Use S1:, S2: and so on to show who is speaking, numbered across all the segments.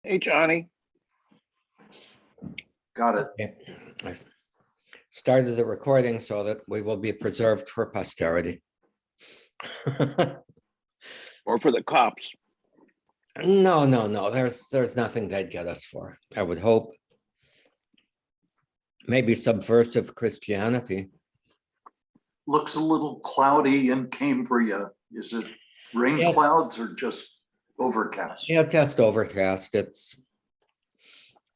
S1: Hey, Johnny.
S2: Got it.
S3: Okay. I started the recording so that we will be preserved for posterity.
S1: Or for the cops.
S3: No. There's nothing they'd get us for, I would hope. Maybe subversive Christianity.
S2: Looks a little cloudy in Cambria. Is it rain
S3: Yeah.
S2: clouds or just overcast?
S3: Yeah, just overcast. It's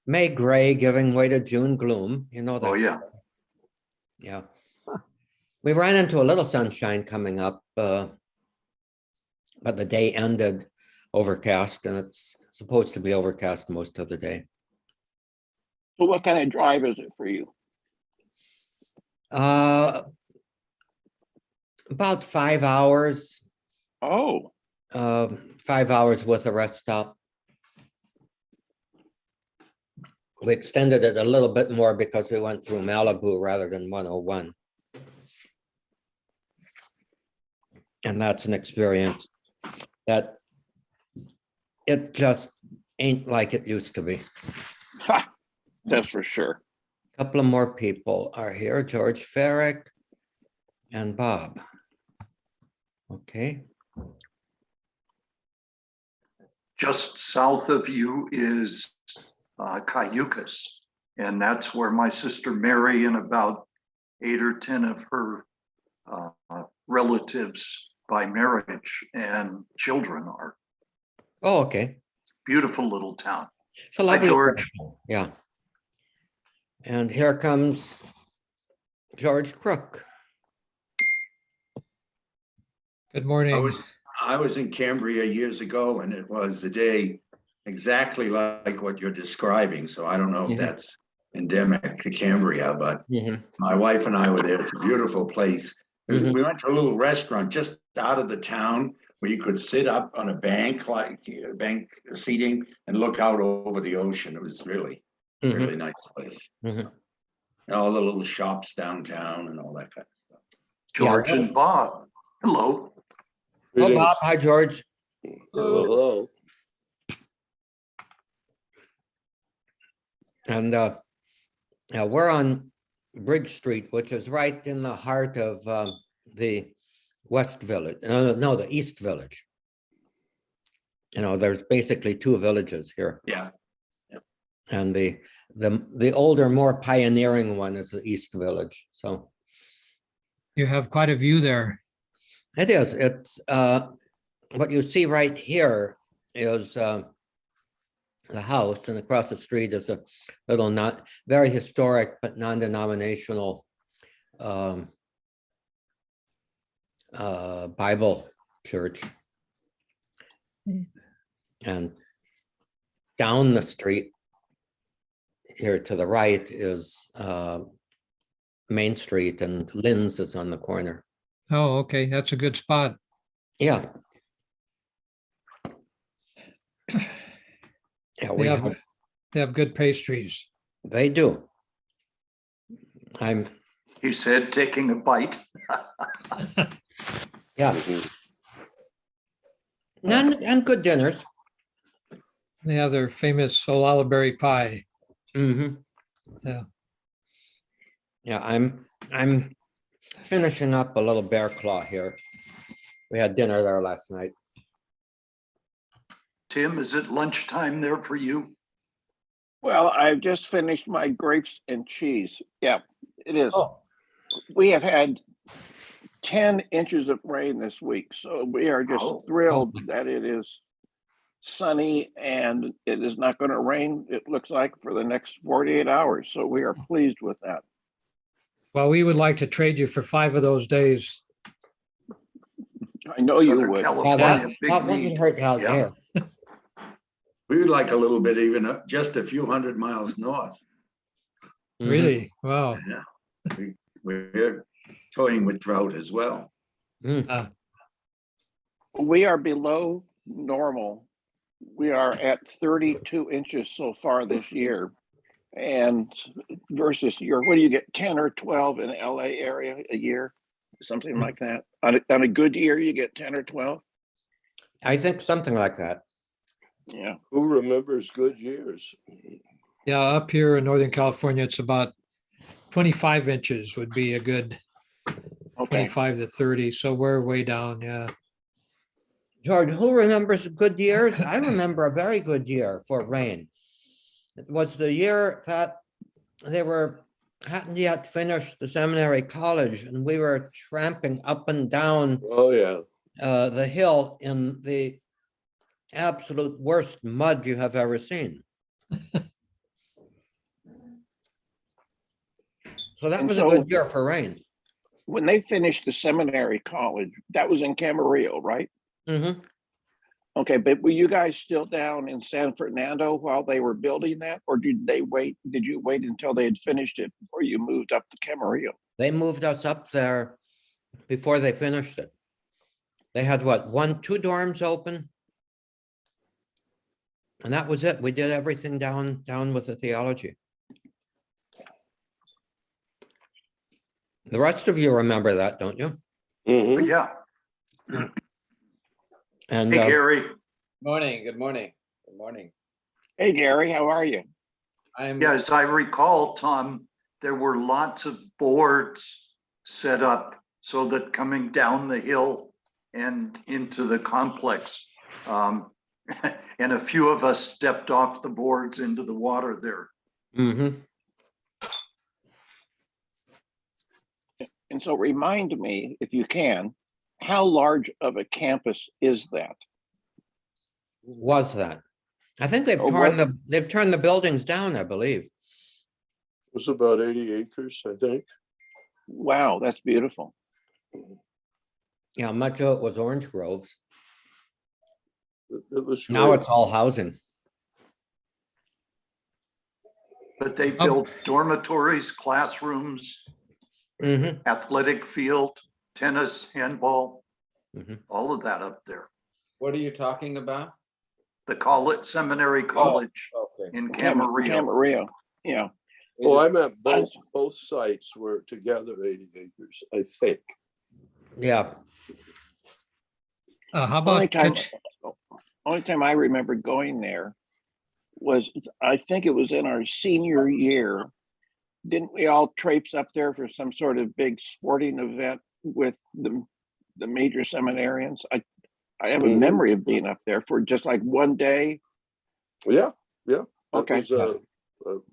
S3: May gray giving way to June gloom. You know that.
S2: Oh, yeah.
S3: Yeah. We ran into a little sunshine coming up, but the day ended overcast, and it's supposed to be overcast most of the day.
S1: So what kind of drive is it for you?
S3: About 5 hours,
S1: Oh,
S3: 5 hours with a rest stop. We extended it a little bit more because we went through Malibu rather than 101. And that's an experience that it just ain't like it used to be.
S1: ha, that's for sure.
S3: A couple of more people are here, George Farrick and Bob. Okay,
S2: Just south of you is Cayucas. And that's where my sister Mary and about 8 or 10 of her relatives by marriage and children are.
S3: oh, okay.
S2: Beautiful little town.
S3: It's a lovely
S2: George.
S3: town, yeah. And here comes George Crook.
S4: Good morning.
S5: I was in Cambria years ago, and it was a day exactly like what you're describing. So I don't know if
S3: Mhm.
S5: that's endemic to Cambria, but
S3: Mhm.
S5: my wife and I were there. It's a beautiful place.
S3: Mhm.
S5: We went to a little restaurant just out of the town where you could sit up on a bank, like bank seating, and look out over the ocean. It was really
S3: Mhm.
S5: nice place.
S3: Mhm.
S5: And all the little shops downtown and all that kind of stuff.
S2: George
S3: Yeah.
S2: and Bob. Hello.
S3: Oh, Bob, hi, George.
S1: Hello.
S3: And yeah, we're on Bridge Street, which is right in the heart of the West Village, no, the East Village. You know, there's basically two villages here.
S5: Yeah.
S3: And the older, more pioneering one is the East Village. So
S4: You have quite a view there.
S3: it is. It's what you see right here is the house, and across the street is a little not very historic but non-denominational Bible church. And down the street here to the right is Main Street, and Lynn's is on the corner.
S4: Oh, okay, that's a good spot.
S3: Yeah. Yeah,
S4: They
S3: we
S4: have,
S3: have,
S4: they have good pastries.
S3: they do. I'm,
S2: He said, taking a bite.
S3: yeah. And good dinners.
S4: They have their famous Olalaberry pie.
S3: Mm-hmm.
S4: Yeah.
S3: Yeah, I'm finishing up a little bear claw here. We had dinner there last night.
S2: Tim, is it lunchtime there for you?
S1: Well, I've just finished my grapes and cheese. Yeah, it is.
S3: Oh.
S1: We have had 10 inches of rain this week, so we are just
S2: Oh.
S1: thrilled that it is sunny and it is not going to rain, it looks like, for the next 48 hours. So we are pleased with that.
S4: Well, we would like to trade you for 5 of those days.
S1: I know you
S2: Southern
S1: would.
S3: Yeah,
S2: California, big
S3: that wouldn't
S2: need.
S3: hurt out
S2: Yeah.
S3: here.
S5: We would like a little bit, even just a few hundred miles north.
S3: Mhm.
S4: Really? Wow.
S5: Yeah. We're toying with drought as well.
S3: Mm.
S1: We are below normal. We are at 32 inches so far this year. And versus what do you get, 10 or 12 in LA area a year? Something like that. On a good year, you get 10 or 12.
S3: I think something like that.
S1: Yeah.
S6: Who remembers good years?
S4: Yeah, up here in Northern California, it's about 25 inches would be a good
S1: Okay.
S4: 25 to 30. So we're way down, yeah.
S3: George, who remembers good years? I remember a very good year for rain. It was the year that they hadn't yet finished the seminary college, and we were tramping up and down
S6: Oh, yeah.
S3: the hill in the absolute worst mud you have ever seen. So that
S1: And
S3: was a
S1: so-
S3: good year for rain.
S1: When they finished the seminary college, that was in Camarillo, right?
S3: Mhm.
S1: Okay, but were you guys still down in San Fernando while they were building that? Or did they wait? Did you wait until they had finished it before you moved up to Camarillo?
S3: They moved us up there before they finished it. They had what, 2 dorms open? And that was it. We did everything down with the theology. The rest of you remember that, don't you?
S6: Mhm.
S2: Yeah.
S3: And
S2: Hey, Gary.
S7: Morning, good morning, good morning.
S1: Hey, Gary, how are you?
S7: I'm,
S2: Yeah, as I recall, Tom, there were lots of boards set up so that coming down the hill and into the complex. And a few of us stepped off the boards into the water there.
S3: mhm.
S1: And so remind me, if you can, how large of a campus is that?
S3: Was that? I think they've
S1: Or
S3: torn
S1: what?
S3: they've turned the buildings down, I believe.
S6: It was about 80 acres, I think.
S1: Wow, that's beautiful.
S3: Yeah, much of it was orange groves.
S6: It was
S3: Now
S6: great.
S3: it's all housing.
S2: But they built dormitories, classrooms,
S3: Mhm.
S2: athletic field, tennis, handball,
S3: Mhm.
S2: all of that up there.
S7: what are you talking about?
S2: The college, seminary college
S7: Okay.
S2: in Camarillo.
S1: Camarillo, yeah.
S6: Oh,
S7: It
S6: I
S7: is-
S6: meant both sites were together 80 acres, I think.
S3: Yeah.
S4: How
S1: Only
S4: about
S1: time,
S4: kitchen?
S1: only time I remember going there was, I think it was in our senior year. Didn't we all traipse up there for some sort of big sporting event with the major seminarians? I have a
S6: Mhm.
S1: memory of being up there for just like one day.
S6: Yeah, yeah. That
S1: Okay.
S6: was,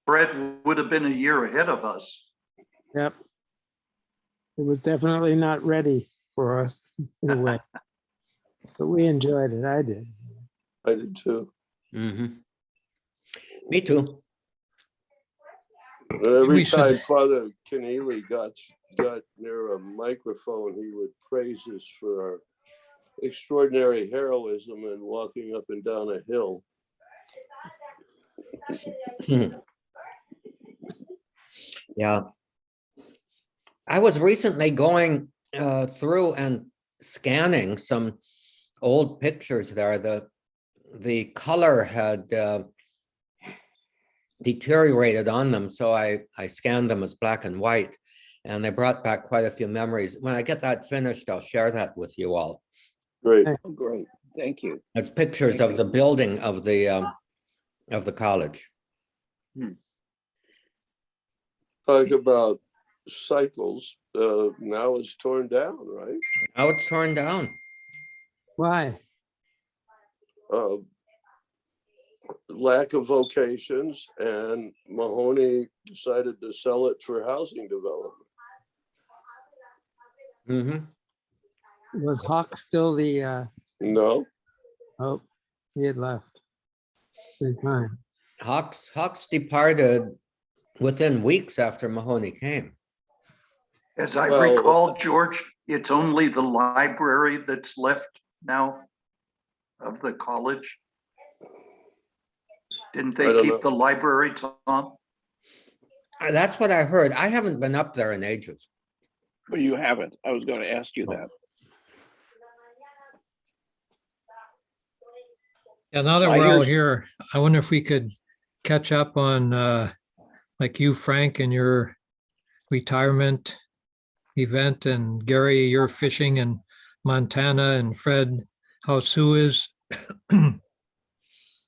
S2: Brett would have been a year ahead of us.
S8: Yep. It was definitely not ready for us in a way. But we enjoyed it. I did.
S6: I did too.
S3: Mhm. Me too.
S6: Every
S4: We should-
S6: time Father Keneally got near a microphone, he would praise us for our extraordinary heroism in walking up and down a hill.
S3: Yeah. I was recently going through and scanning some old pictures there. The color had deteriorated on them, so I scanned them as black and white, and they brought back quite a few memories. When I get that finished, I'll share that with you all.
S6: Great.
S1: Oh, great, thank you.
S3: It's pictures of the building of the college.
S6: Talk about cycles. Now it's torn down, right?
S3: Now it's torn down.
S8: Why?
S6: Lack of vocations, and Mahoney decided to sell it for housing development.
S3: Mhm.
S8: Was Hawk still the,
S6: No,
S8: oh, he had left. His time.
S3: Hawks departed within weeks after Mahoney came.
S2: As I
S6: Well-
S2: recall, George, it's only the library that's left now of the college. Didn't
S6: I
S2: they
S6: don't
S2: keep
S6: know.
S2: the library, Tom?
S3: That's what I heard. I haven't been up there in ages.
S1: But you haven't. I was going to ask you that.
S4: Yeah, now that
S1: I
S4: we're
S1: hear
S4: all
S1: s-
S4: here, I wonder if we could catch up on like you, Frank, and your retirement event, and Gary, your fishing in Montana, and Fred, how Sue is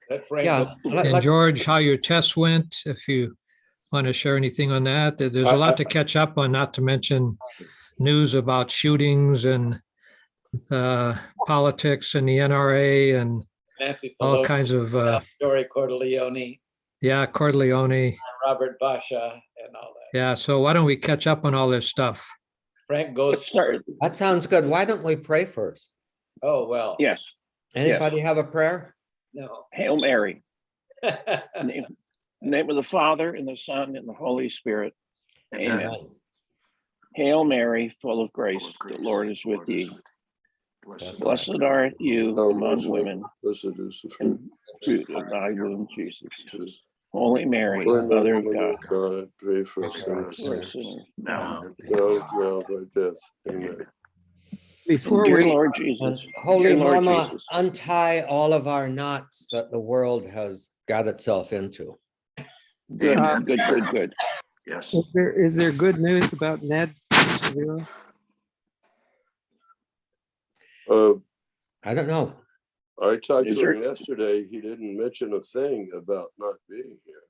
S7: Let Frank
S3: Yeah.
S7: go.
S4: And George, how your test went, if you want to share anything on that. There's a lot to catch up on, not to mention news about shootings and politics and the NRA and
S7: Nancy
S4: all
S7: Pelosi,
S4: kinds of,
S7: Dory Corleone,
S4: yeah, Corleone.
S7: Robert Basha, and all that.
S4: Yeah, so why don't we catch up on all this stuff?
S7: Frank
S1: Let's
S7: goes.
S1: start.
S3: That sounds good. Why don't we pray first?
S7: Oh, well.
S1: Yes.
S3: Anybody have a prayer?
S7: No.
S1: Hail Mary. Name, name of the Father and the Son and the Holy Spirit. Amen. Hail Mary, full of grace, the Lord is with thee. Blessed art you
S6: Oh,
S1: among
S6: blessed-
S1: women,
S6: blessed is the fruit
S1: and fruit of thy womb, Jesus.
S6: of Jesus.
S1: Holy Mary,
S6: Holy
S1: Mother of
S6: Mother
S1: God,
S6: of God, pray for us
S1: pray
S6: sinners.
S1: for us sinners.
S2: Now,
S6: God is now of our death. Amen.
S8: Before
S1: Dear
S8: we,
S1: Lord
S3: And
S1: Jesus,
S3: Holy
S1: dear Lord
S3: Mama,
S1: Jesus,
S3: untie all of our knots that the world has got itself into.
S1: good,
S2: Amen.
S1: good, good, good.
S2: yes.
S8: is there good news about Ned Severo?
S3: I don't know.
S6: I talked
S1: Is
S6: to
S1: there-
S6: him yesterday. He didn't mention a thing about not being here.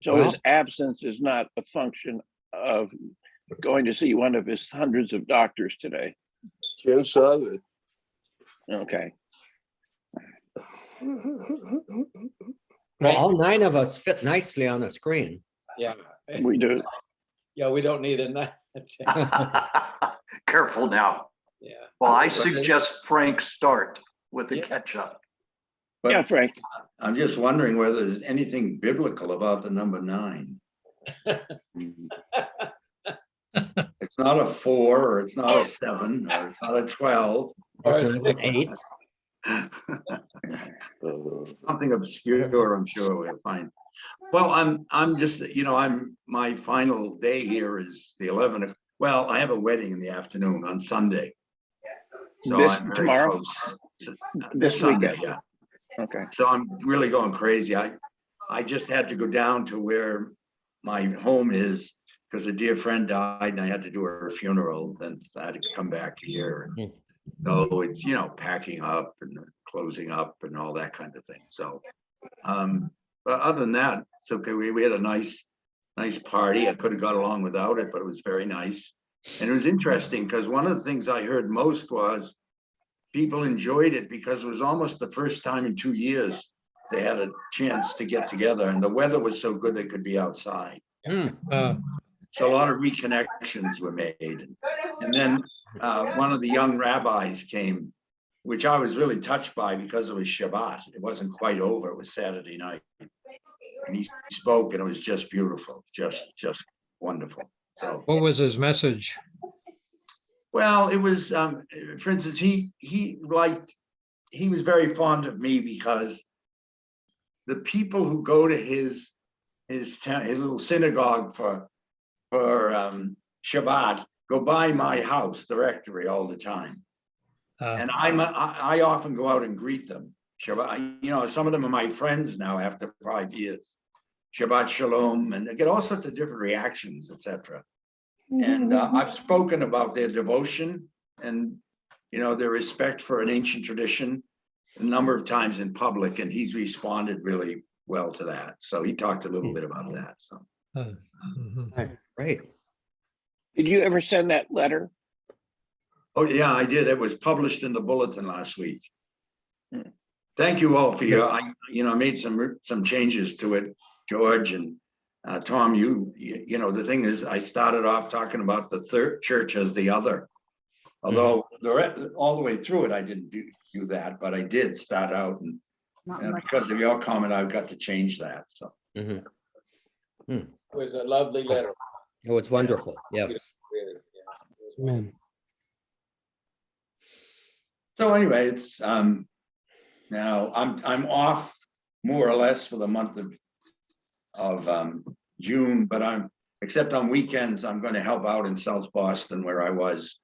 S1: So his
S3: Well-
S1: absence is not a function of going to see one of his hundreds of doctors today.
S6: Quién sabe?
S1: Okay.
S3: Well, all 9 of us fit nicely on a screen.
S7: Yeah.
S1: We do.
S7: Yeah, we don't need a night.
S2: Careful now.
S7: Yeah.
S2: Well, I suggest Frank start with the
S7: Yeah.
S2: catch-up.
S1: Yeah,
S5: But
S1: Frank.
S5: I'm just wondering whether there's anything biblical about the number 9. It's not a 4, or it's not a 7, or it's not a 12.
S3: It's an 8.
S5: Something obscure, I'm sure we'll find. Well, I'm just, my final day here is the 11th. Well, I have a wedding in the afternoon on Sunday. So
S1: This
S5: I'm very
S1: tomorrow?
S5: close to-
S1: This
S5: Sunday,
S1: weekend.
S5: yeah.
S1: Okay.
S5: So I'm really going crazy. I just had to go down to where my home is because a dear friend died and I had to do her funeral. Then I had to come back here.
S3: Hmm.
S5: So it's, packing up and closing up and all that kind of thing. So, but other than that, it's okay. We had a nice party. I could have got along without it, but it was very nice. And it was interesting because one of the things I heard most was people enjoyed it because it was almost the first time in 2 years they had a chance to get together and the weather was so good they could be outside. So a lot of reconnections were made. And then one of the young rabbis came, which I was really touched by because it was Shabbat. It wasn't quite over. It was Saturday night. And he spoke and it was just beautiful, just wonderful. So,
S4: What was his message?
S5: well, it was, for instance, he was very fond of me because the people who go to his little synagogue for Shabbat go by my house, the rectory, all the time. And I often go out and greet them. Shabbat, some of them are my friends now after 5 years. Shabbat Shalom, and I get all sorts of different reactions, etc. And I've spoken about their devotion and, their respect for an ancient tradition a number of times in public, and he's responded really well to that. So he talked a little bit about that. So.
S3: Great.
S1: Did you ever send that letter?
S5: Oh, yeah, I did. It was published in the bulletin last week. Thank you all for I made some changes to it, George and Tom. The thing is, I started off talking about the third church as the other. Although all the way through it, I didn't do that, but I did start out, and because of your comment, I've got to change that. So.
S3: Mhm.
S7: It was a lovely letter.
S3: Oh, it's wonderful. Yes.
S7: Really, yeah. It was
S8: Amen.
S5: So anyway, it's now I'm off more or less for the month of June, but except on weekends, I'm going to help out in South Boston where I was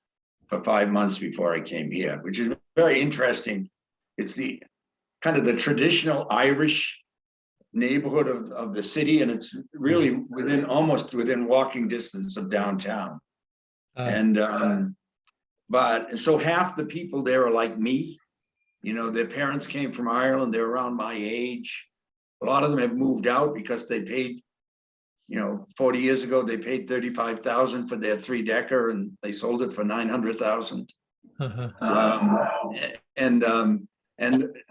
S5: for 5 months before I came here, which is very interesting. It's the kind of the traditional Irish neighborhood of the city, and it's really almost within walking distance of downtown. And But so half the people there are like me. You know, their parents came from Ireland, they're around my age. A lot of them have moved out because they paid, 40 years ago, they paid 35,000 for their 3-decker and they sold it for 900,000.
S4: Uh-huh.
S5: And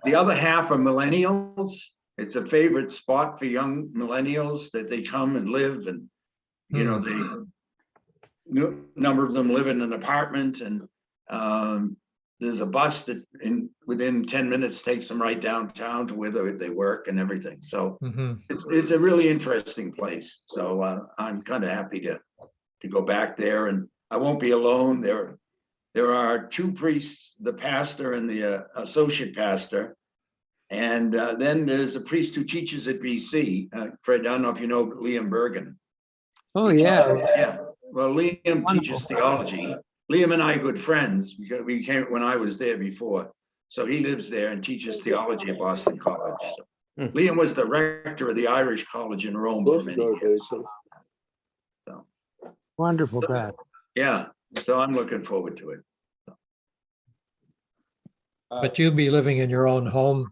S5: the other half are millennials. It's a favorite spot for young millennials that they come and live, and number of them live in an apartment, and there's a bus that within 10 minutes takes them right downtown to where they work and everything. So
S4: Mhm.
S5: it's a really interesting place. So I'm kind of happy to go back there, and I won't be alone. There are 2 priests, the pastor and the associate pastor. And then there's a priest who teaches at BC. Fred, I don't know if you know Liam Bergen.
S8: Oh, yeah.
S5: Yeah, well, Liam teaches
S8: Wonderful.
S5: theology. Liam and I are good friends because we came when I was there before. So he lives there and teaches theology at Boston College. So
S3: Hmm.
S5: Liam was the rector of the Irish College in Rome for
S6: Both
S5: many
S6: are
S5: years.
S6: Basil.
S8: Wonderful, Pat.
S5: Yeah, so I'm looking forward to it.
S4: But you'll be living in your own home.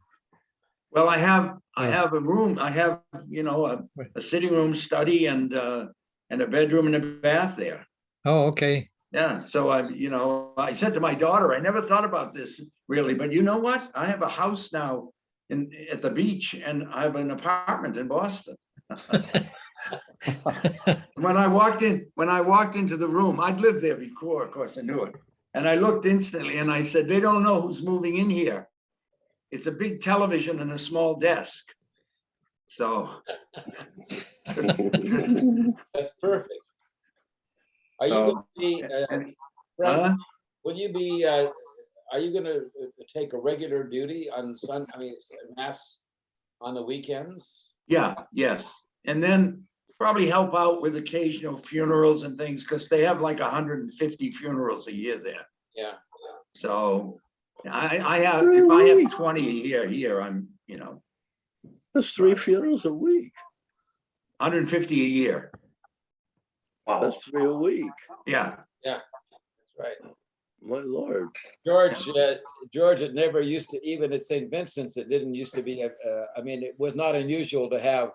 S5: Well, I have a room. I have, a sitting room, study, and a bedroom and a bath there.
S4: Oh, okay.
S5: Yeah, so I said to my daughter, I never thought about this really, but you know what? I have a house now at the beach, and I have an apartment in Boston. When I walked into the room, I'd lived there before, of course, I knew it. And I looked instantly and I said, they don't know who's moving in here. It's a big television and a small desk. So.
S7: That's perfect. Are you going to be, Frank, will you be, are you going to take a regular duty on mass on the weekends?
S5: Yeah, yes. And then probably help out with occasional funerals and things, because they have like 150 funerals a year there.
S7: Yeah.
S5: So I have, if I have 20 a year here, I'm,
S6: That's 3 funerals a week.
S5: 150 a year.
S6: That's 3 a week.
S5: Yeah.
S7: That's right.
S6: My Lord.
S7: George, it never used to, even at St. Vincent's, it didn't used to be, it was not unusual to have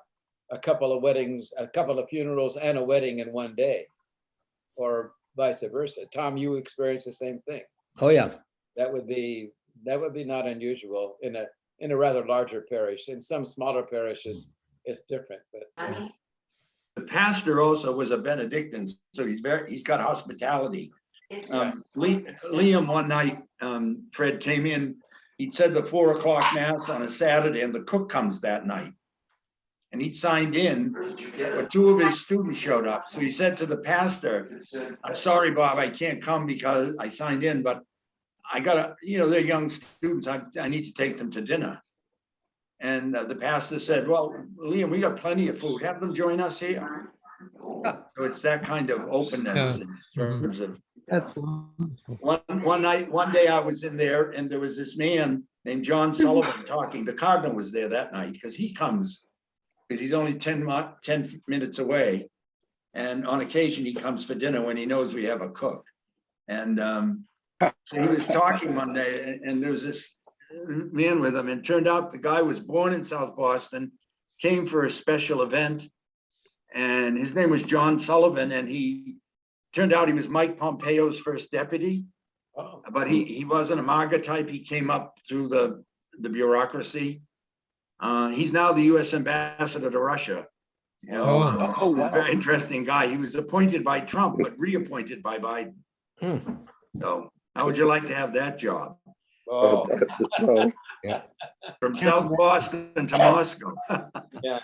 S7: a couple of weddings, a couple of funerals and a wedding in one day, or vice versa. Tom, you experienced the same thing.
S3: Oh, yeah.
S7: That would be not unusual in a rather larger parish. In some smaller parishes, it's different, but.
S5: The pastor also was a Benedictine, so he's got hospitality. Liam one night, Fred came in, he'd said the 4 o'clock mass on a Saturday, and the cook comes that night. And he'd signed in, but 2 of his students showed up. So he said to the pastor, I'm sorry, Bob, I can't come because I signed in, but I gotta, they're young students, I need to take them to dinner. And the pastor said, well, Liam, we got plenty of food, have them join us here. So it's that kind of openness in terms of.
S8: That's wonderful.
S5: One day I was in there and there was this man named John Sullivan talking. The cardinal was there that night because he comes, because he's only 10 minutes away. And on occasion he comes for dinner when he knows we have a cook. And so he was talking one day and there was this man with him, and it turned out the guy was born in South Boston, came for a special event, and his name was John Sullivan, and he turned out he was Mike Pompeo's first deputy.
S7: Oh.
S5: But he wasn't a MAGA type. He came up through the bureaucracy. He's now the US ambassador to Russia.
S1: Oh, wow.
S5: Very interesting guy. He was appointed by Trump, but reappointed by Biden. So how would you like to have that job?
S7: Oh,
S6: Oh,
S5: From South Boston to Moscow.
S7: yeah.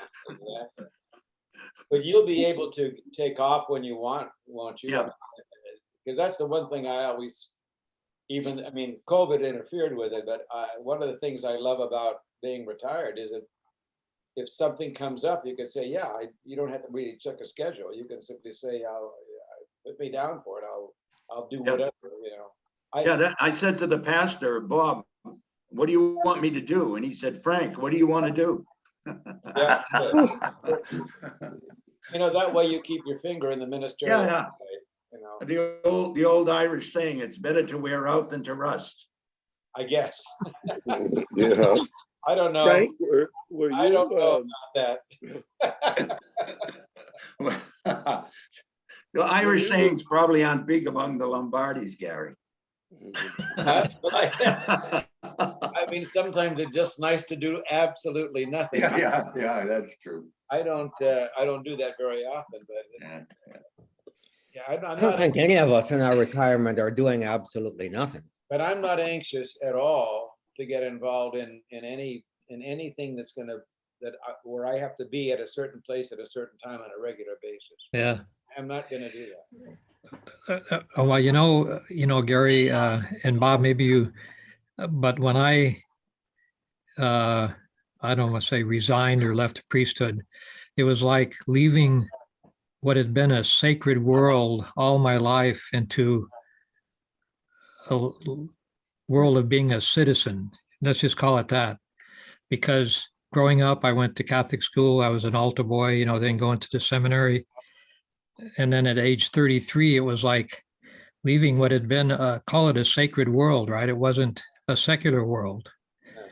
S7: But you'll be able to take off when you want, won't you?
S5: Yeah.
S7: Because that's the one thing I always, COVID interfered with it, but one of the things I love about being retired is that if something comes up, you can say, you don't have to really check a schedule. You can simply say, put me down for it. I'll do whatever,
S5: I said to the pastor, Bob, what do you want me to do? And he said, Frank, what do you want to do?
S7: Yeah. That way you keep your finger in the ministerial.
S5: Yeah.
S7: Right?
S5: the old Irish saying, it's better to wear out than to rust.
S7: I guess.
S6: Yeah.
S7: I don't know.
S6: Frank, were
S7: I don't know
S6: you,
S7: about that.
S5: The Irish
S6: you-
S5: sayings probably aren't big among the Lombardis, Gary.
S7: I mean, sometimes it's just nice to do absolutely nothing.
S5: Yeah, that's true.
S7: I don't do that very often, but
S5: Yeah.
S7: yeah, I'm
S3: I don't
S7: not,
S3: think any of us in our retirement are doing absolutely nothing.
S7: but I'm not anxious at all to get involved in anything that's where I have to be at a certain place at a certain time on a regular basis.
S4: Yeah.
S7: I'm not gonna do that.
S4: Well, Gary, and Bob, maybe you, but when I don't want to say resigned or left the priesthood, it was like leaving what had been a sacred world all my life into a world of being a citizen. Let's just call it that. Because growing up, I went to Catholic school. I was an altar boy, then going to the seminary. And then at age 33, it was like leaving what had been, call it a sacred world, right? It wasn't a secular world.
S7: Yeah.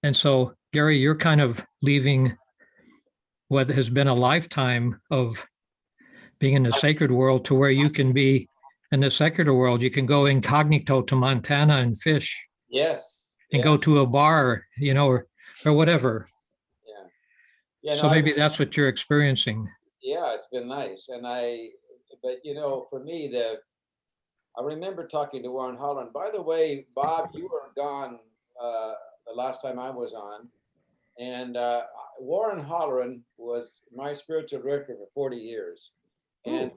S4: And so, Gary, you're kind of leaving what has been a lifetime of being in the sacred world to where you can be in the secular world. You can go incognito to Montana and fish
S7: Yes.
S4: and
S7: Yeah,
S4: go to a bar, or whatever.
S7: yeah. Yeah,
S4: So
S7: no,
S4: maybe that's what you're experiencing.
S7: yeah, it's been nice. But for me, I remember talking to Warren Holland. By the way, Bob, you were gone the last time I was on. And Warren Holland was my spiritual director for 40 years. And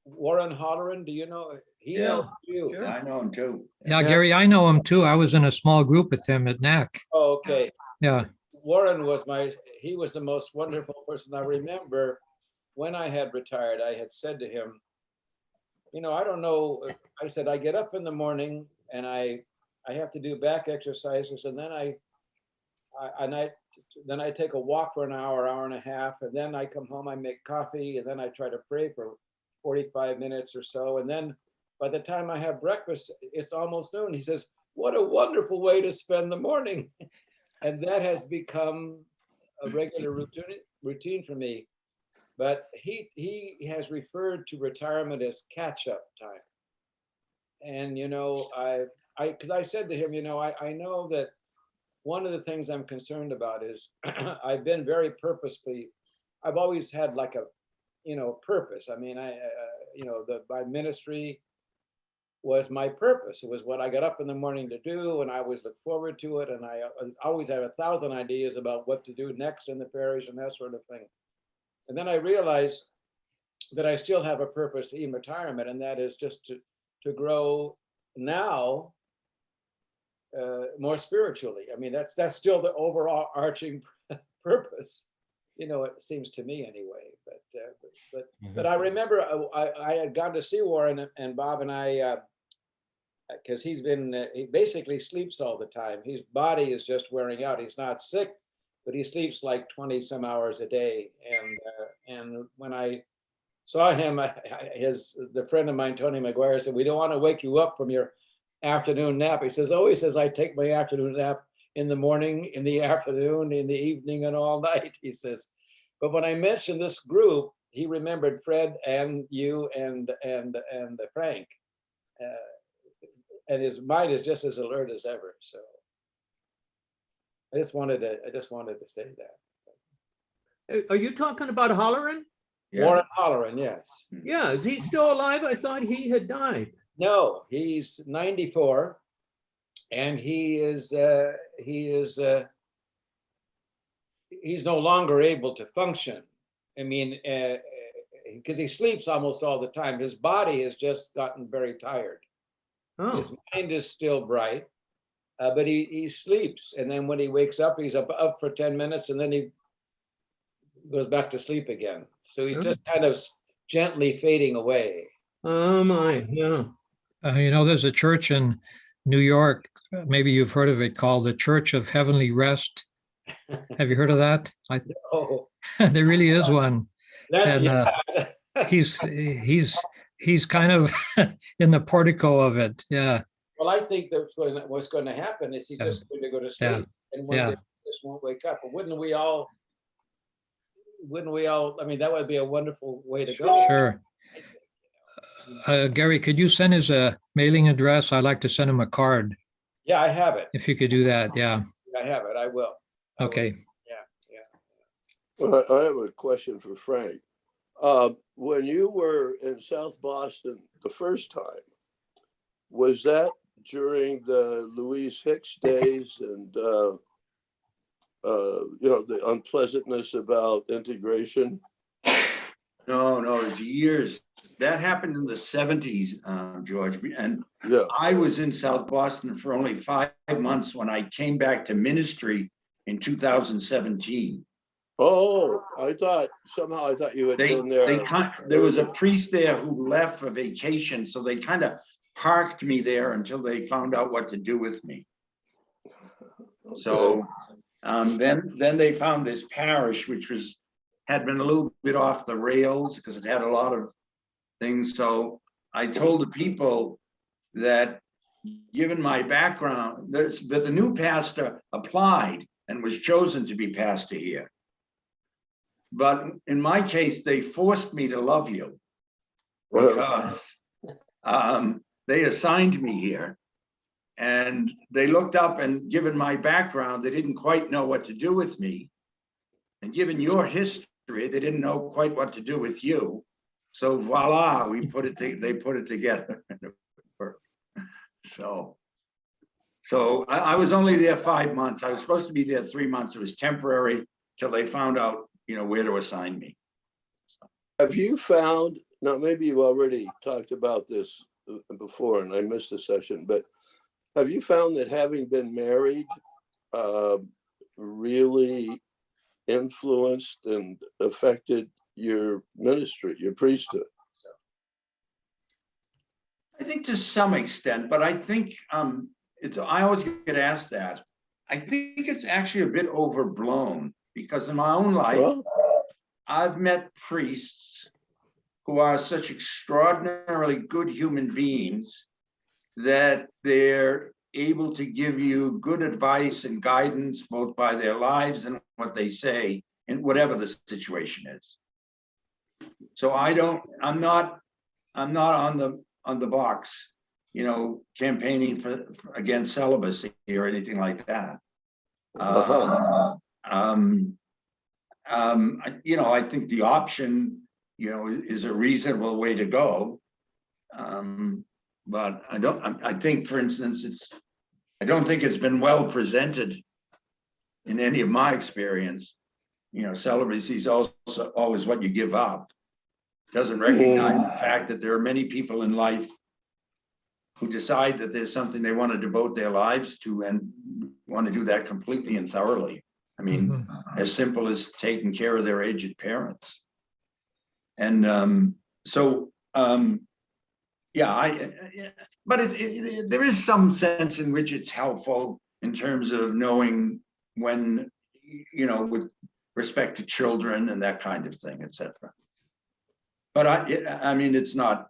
S7: Warren Holland, do you know? He
S5: Yeah,
S7: knows you.
S5: Yeah, I know him too.
S4: Yeah, Gary, I know him too. I was in a small group with him at NAC.
S7: Oh, okay.
S4: Yeah.
S7: Warren he was the most wonderful person. I remember when I had retired, I had said to him, I don't know. I said, I get up in the morning and I have to do back exercises, and then I take a walk for an hour and a half, and then I come home, I make coffee, and then I try to pray for 45 minutes or so. And then by the time I have breakfast, it's almost noon. He says, what a wonderful way to spend the morning. And that has become a regular routine for me. But he has referred to retirement as catch-up time. And, because I said to him, I know that one of the things I'm concerned about is I've been very purposefully, I've always had like a, purpose. I mean, my ministry was my purpose. It was what I got up in the morning to do, and I always look forward to it. And I always had 1,000 ideas about what to do next in the parish and that sort of thing. And then I realized that I still have a purpose in retirement, and that is just to grow now more spiritually. I mean, that's still the overall arching purpose, it seems to me anyway. But I remember I had gone to see Warren and Bob and I, because he basically sleeps all the time. His body is just wearing out. He's not sick, but he sleeps like 20 some hours a day. And when I saw him, the friend of mine, Tony McGuire, said, we don't want to wake you up from your afternoon nap. He says, I take my afternoon nap in the morning, in the afternoon, in the evening, and all night, he says. But when I mentioned this group, he remembered Fred and you and Frank. And his mind is just as alert as ever. So I just wanted to say that.
S9: Are you talking about Holleran?
S7: Warren Holleran, yes.
S9: Yeah, is he still alive? I thought he had died.
S7: No, he's 94, and he's no longer able to function. I mean, because he sleeps almost all the time. His body has just gotten very tired.
S9: Oh,
S7: His mind is still bright, but he sleeps, and then when he wakes up, he's up for 10 minutes, and then he goes back to sleep again. So he's just kind of gently fading away.
S9: oh my, yeah.
S4: There's a church in New York, maybe you've heard of it, called the Church of Heavenly Rest. Have you heard of that?
S7: Oh,
S4: There really is one.
S7: that's
S4: And he's he's kind of in the portico of it. Yeah.
S7: Well, I think that's what's going to happen is he's
S4: Yeah.
S7: just going to go to
S4: Yeah.
S7: sleep and one
S4: Yeah.
S7: day he just won't wake up. But wouldn't we all, I mean, that would be a wonderful way to go.
S4: Sure. Gary, could you send his mailing address? I'd like to send him a card.
S7: Yeah, I have it.
S4: If you could do that. Yeah.
S7: I have it. I will. I will.
S4: Okay.
S6: Well, I have a question for Frank. When you were in South Boston the first time, was that during the Louise Hicks days and, the unpleasantness about integration?
S5: No, it was years. That happened in the 70s, George. And
S6: Yeah.
S5: I was in South Boston for only 5 months when I came back to ministry in 2017.
S6: Oh, I thought you had been there.
S5: There was a priest there who left for vacation, so they kind of parked me there until they found out what to do with me. So then they found this parish, which had been a little bit off the rails because it had a lot of things. So I told the people that, given my background, that the new pastor applied and was chosen to be pastor here. But in my case, they forced me to love you because they assigned me here. And they looked up, and given my background, they didn't quite know what to do with me. And given your history, they didn't know quite what to do with you. So voila, they put it together. So I was only there 5 months. I was supposed to be there 3 months. It was temporary till they found out, where to assign me.
S6: Have you found, now maybe you already talked about this before and I missed the session, but have you found that having been married really influenced and affected your ministry, your priesthood?
S5: I think to some extent, but I think I always get asked that. I think it's actually a bit overblown because in my own life,
S6: Well,
S5: I've met priests who are such extraordinarily good human beings that they're able to give you good advice and guidance, both by their lives and what they say, in whatever the situation is. So I'm not on the box, campaigning against celibacy or anything like that. I think the option, is a reasonable way to go. But I think, for instance, I don't think it's been well presented in any of my experience. Celibacy is also always what you give up. Doesn't recognize the fact that there are many people in life who decide that there's something they want to devote their lives to and want to do that completely and thoroughly. I mean, as simple as taking care of their aged parents. And but there is some sense in which it's helpful in terms of knowing when, with respect to children and that kind of thing, etc. But I mean, it's not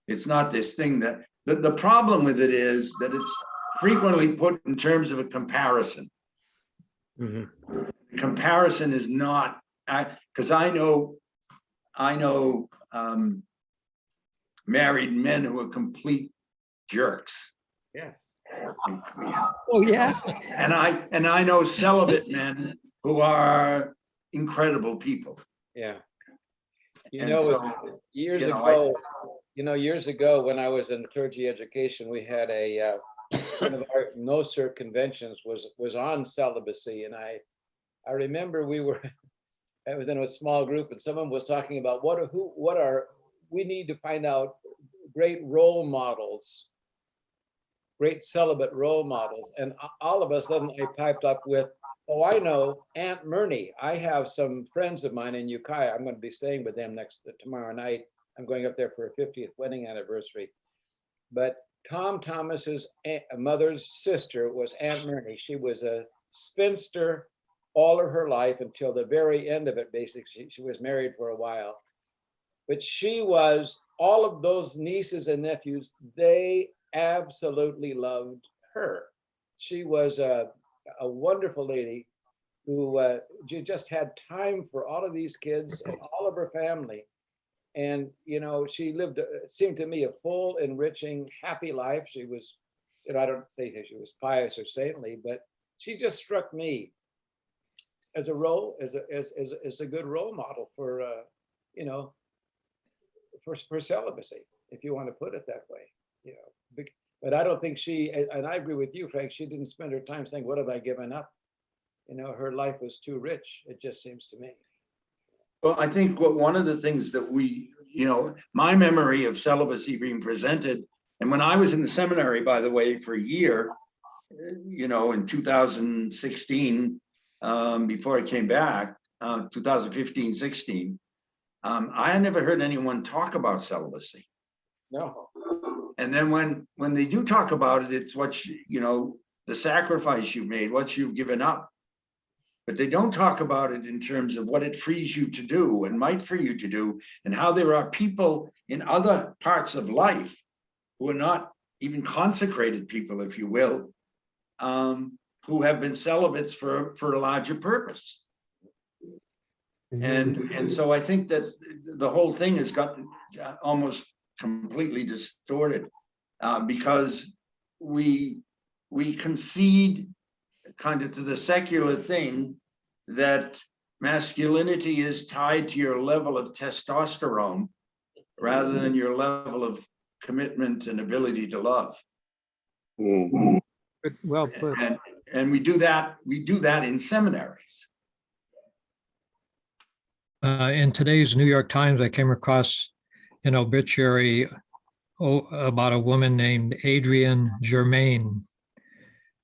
S5: this thing that the problem with it is that it's frequently put in terms of a comparison.
S3: Mhm.
S5: Comparison is not, because I know married men who are complete jerks.
S7: Yes.
S3: Oh, yeah.
S5: And I know celibate men who are incredible people.
S7: Yeah.
S5: And so,
S7: Years
S5: you know,
S7: ago, years ago, when I was in clergy education, we had one of our no-sir conventions was on celibacy. And I remember I was in a small group and someone was talking about we need to find out great role models, great celibate role models. And all of a sudden I piped up with, oh, I know Aunt Myrnie. I have some friends of mine in Ukiah. I'm going to be staying with them tomorrow night. I'm going up there for a 50th wedding anniversary. But Tom Thomas's mother's sister was Aunt Myrnie. She was a spinster all of her life until the very end of it, basically. She was married for a while. But she was all of those nieces and nephews, they absolutely loved her. She was a wonderful lady who just had time for all of these kids and all of her family. And, you know, she lived, it seemed to me, a full, enriching, happy life. She was, you know, I don't say that she was pious or saintly, but she just struck me as a good role model for, you know, for celibacy, if you want to put it that way, you know. But I don't think she, and I agree with you, Frank, she didn't spend her time saying, what have I given up? You know, her life was too rich, it just seems to me.
S5: Well, I think one of the things that we, you know, my memory of celibacy being presented, and when I was in the seminary, by the way, for a year, you know, in 2016, before I came back, 2015, 16, I had never heard anyone talk about celibacy.
S7: No.
S5: And then when they do talk about it, it's what, you know, the sacrifice you made, what you've given up. But they don't talk about it in terms of what it frees you to do and might free you to do, and how there are people in other parts of life who are not even consecrated people, if you will, who have been celibates for a larger purpose. And so I think that the whole thing has gotten almost completely distorted because we concede kind of to the secular thing that masculinity is tied to your level of testosterone rather than your level of commitment and ability to love.
S6: Mhm.
S8: Well put.
S5: And we do that in seminaries.
S4: In today's New York Times, I came across an obituary about a woman named Adrienne Germain.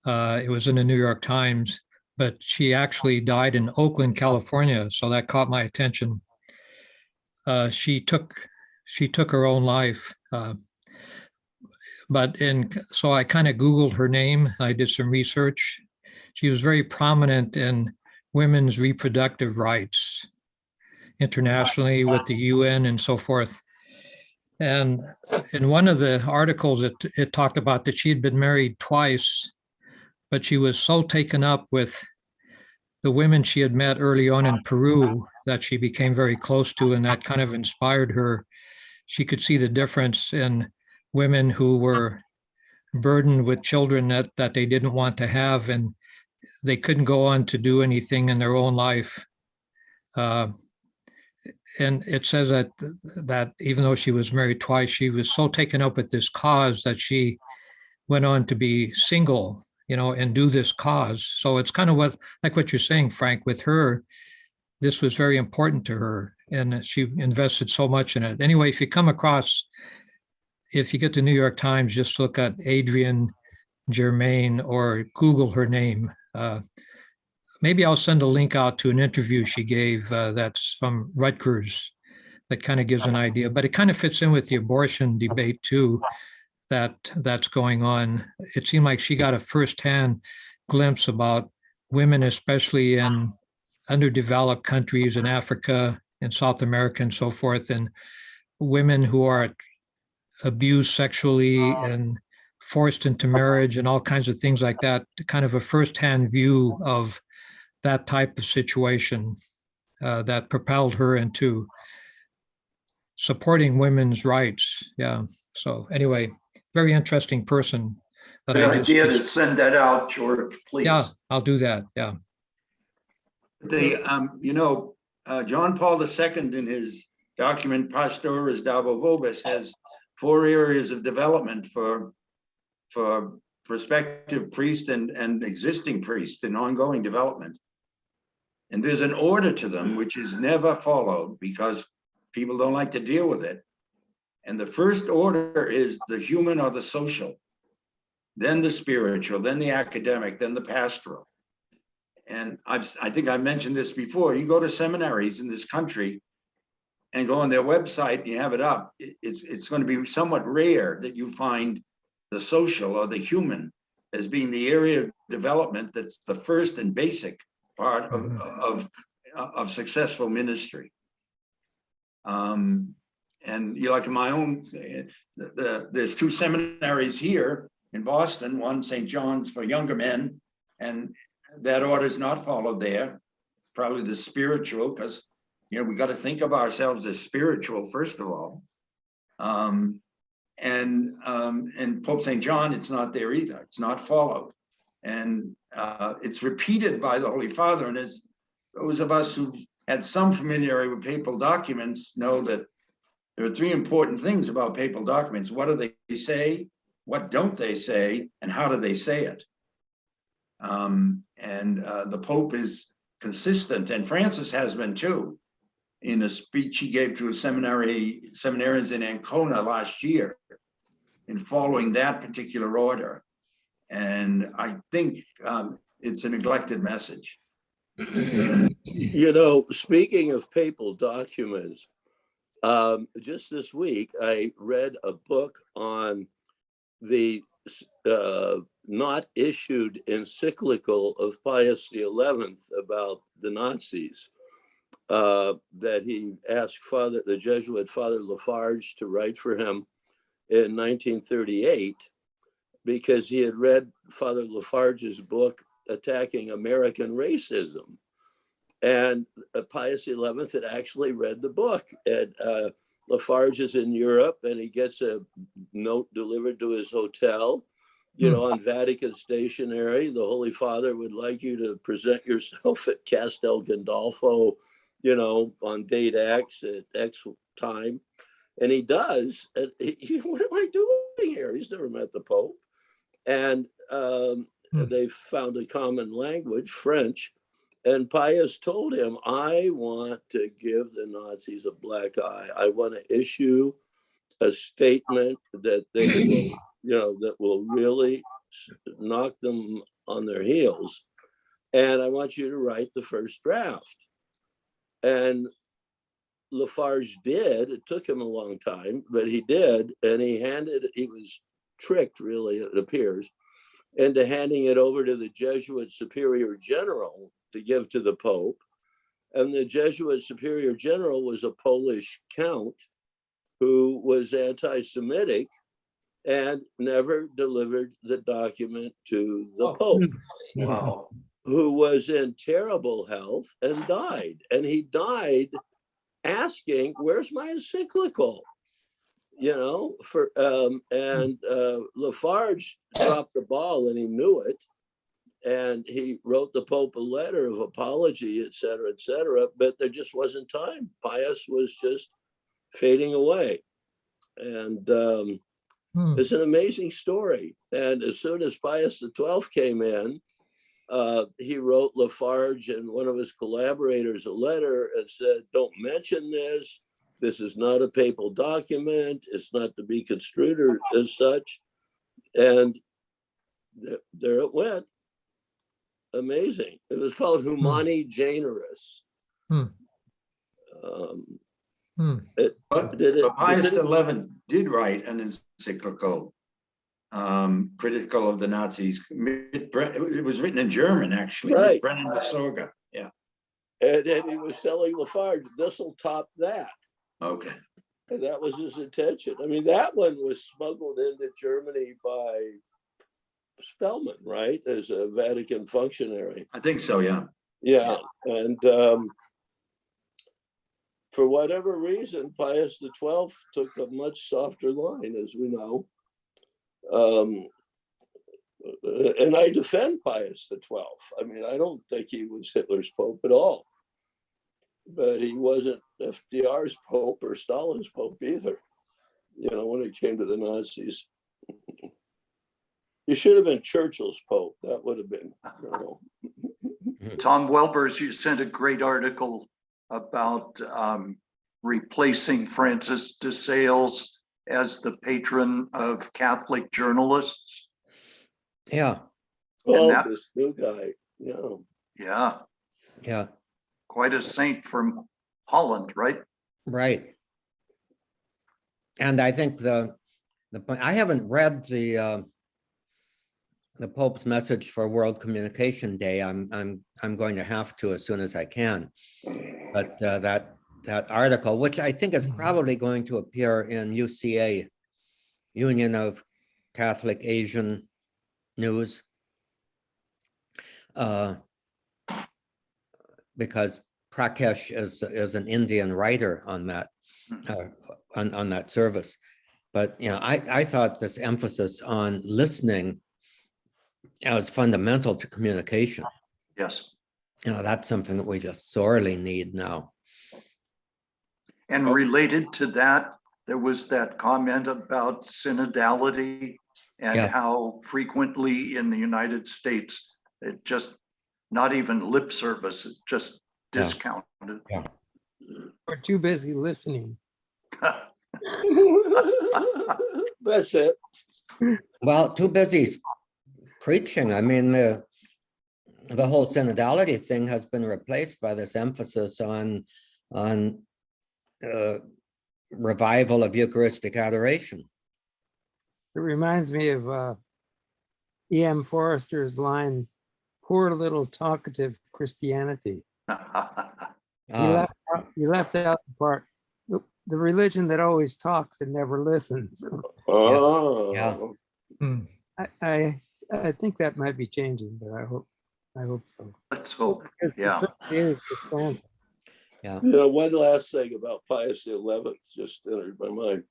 S4: It was in the New York Times, but she actually died in Oakland, California. So that caught my attention. She took her own life. So I kind of Googled her name. I did some research. She was very prominent in women's reproductive rights internationally with the UN and so forth. And in one of the articles, it talked about that she had been married twice, but she was so taken up with the women she had met early on in Peru that she became very close to, and that kind of inspired her. She could see the difference in women who were burdened with children that they didn't want to have, and they couldn't go on to do anything in their own life. And it says that even though she was married twice, she was so taken up with this cause that she went on to be single, you know, and do this cause. So it's kind of like what you're saying, Frank, with her, this was very important to her and she invested so much in it. Anyway, if you get the New York Times, just look at Adrienne Germain or Google her name. Maybe I'll send a link out to an interview she gave that's from Rutgers that kind of gives an idea, but it kind of fits in with the abortion debate too that's going on. It seemed like she got a firsthand glimpse about women, especially in underdeveloped countries in Africa and South America and so forth, and women who are abused sexually and forced into marriage and all kinds of things like that, kind of a firsthand view of that type of situation that propelled her into supporting women's rights. Yeah. So anyway, very interesting person.
S2: The idea to send that out, George, please.
S4: Yeah, I'll do that. Yeah.
S5: You know, John Paul II in his document Pastoris Dabo Vobis has 4 areas of development for prospective priest and existing priest in ongoing development. And there's an order to them, which is never followed because people don't like to deal with it. And the first order is the human or the social, then the spiritual, then the academic, then the pastoral. And I think I mentioned this before. You go to seminaries in this country and go on their website and you have it up. It's going to be somewhat rare that you find the social or the human as being the area of development that's the first and basic part of successful ministry. And you like in my own, there's two seminaries here in Boston, one St. John's for younger men, and that order is not followed there. Probably the spiritual, because we got to think of ourselves as spiritual first of all. And Pope St. John, it's not there either. It's not followed, and it's repeated by the Holy Father. And as those of us who've had some familiarity with papal documents know that there are three important things about papal documents. What do they say? What don't they say? And how do they say it? The Pope is consistent, and Francis has been too, in a speech he gave to a seminarians in Ancona last year, in following that particular order. And I think it's a neglected message.
S6: Speaking of papal documents, just this week, I read a book on the not issued encyclical of Pius XI about the Nazis, that he asked the Jesuit Father Lafarge to write for him in 1938, because he had read Father Lafarge's book attacking American racism. And Pius XI had actually read the book. And Lafarge is in Europe, and he gets a note delivered to his hotel, on Vatican stationery. The Holy Father would like you to present yourself at Castel Gandolfo, on date X at X time. And he does. And what am I doing here? He's never met the Pope. And they found a common language, French. And Pius told him, I want to give the Nazis a black eye. I want to issue a statement that they will, that will really knock them on their heels. And I want you to write the first draft. And Lafarge did. It took him a long time, but he did. And he was tricked, really, it appears, into handing it over to the Jesuit Superior General to give to the Pope. And the Jesuit Superior General was a Polish count who was anti-Semitic and never delivered the document to the Pope.
S5: Wow.
S6: Who was in terrible health and died. And he died asking, where's my encyclical? Lafarge dropped the ball, and he knew it. And he wrote the Pope a letter of apology, et cetera, but there just wasn't time. Pius was just fading away. And it's an amazing story. And as soon as Pius XII came in, he wrote Lafarge and one of his collaborators a letter and said, don't mention this. This is not a papal document. It's not to be construed as such. And there it went. Amazing. It was called Humani Generis.
S5: But Pius XI did write an encyclical critical of the Nazis. It was written in German, actually.
S6: Right.
S5: Brennan de Sorga. Yeah.
S6: And he was telling Lafarge, this will top that.
S5: Okay.
S6: And that was his intention. I mean, that one was smuggled into Germany by Spellman, right? As a Vatican functionary.
S5: I think so, yeah.
S6: Yeah. And for whatever reason, Pius XII took a much softer line, as we know. And I defend Pius XII. I mean, I don't think he was Hitler's Pope at all. But he wasn't FDR's Pope or Stalin's Pope either, when it came to the Nazis. He should have been Churchill's Pope. That would have been,
S2: Tom Welbers, you sent a great article about replacing Francis de Sales as the patron of Catholic journalists.
S3: Yeah,
S6: This new guy,
S2: Yeah,
S3: yeah,
S2: quite a saint from Holland, right?
S3: right. And I think the I haven't read the Pope's message for World Communication Day. I'm going to have to as soon as I can. But that that article, which I think is
S4: Mhm.
S3: probably going to appear in UCA, Union of Catholic Asian News. Because Prakash is an Indian writer on that, on that service. But, you know, I thought this emphasis on listening was fundamental to communication.
S2: Yes.
S3: You know, that's something that we just sorely need now.
S2: And related to that, there was that comment about synodality and
S3: Yeah.
S2: how frequently in the United States, it just, not even lip service, it's just
S3: Yeah.
S2: discounted.
S8: We're too busy listening.
S6: That's it.
S3: Well, too busy preaching. I mean, the whole synodality thing has been replaced by this emphasis on revival of Eucharistic adoration.
S8: It reminds me of E.M. Forrester's line, "Poor little talkative Christianity." You left out the part, the religion that always talks and never listens.
S6: Oh.
S3: Yeah.
S4: Hmm.
S8: I think that might be changing, but I hope so.
S2: Let's hope.
S8: Because it
S2: Yeah.
S8: certainly is the stance.
S3: Yeah.
S6: You know, one last thing about Pius XI just entered my mind.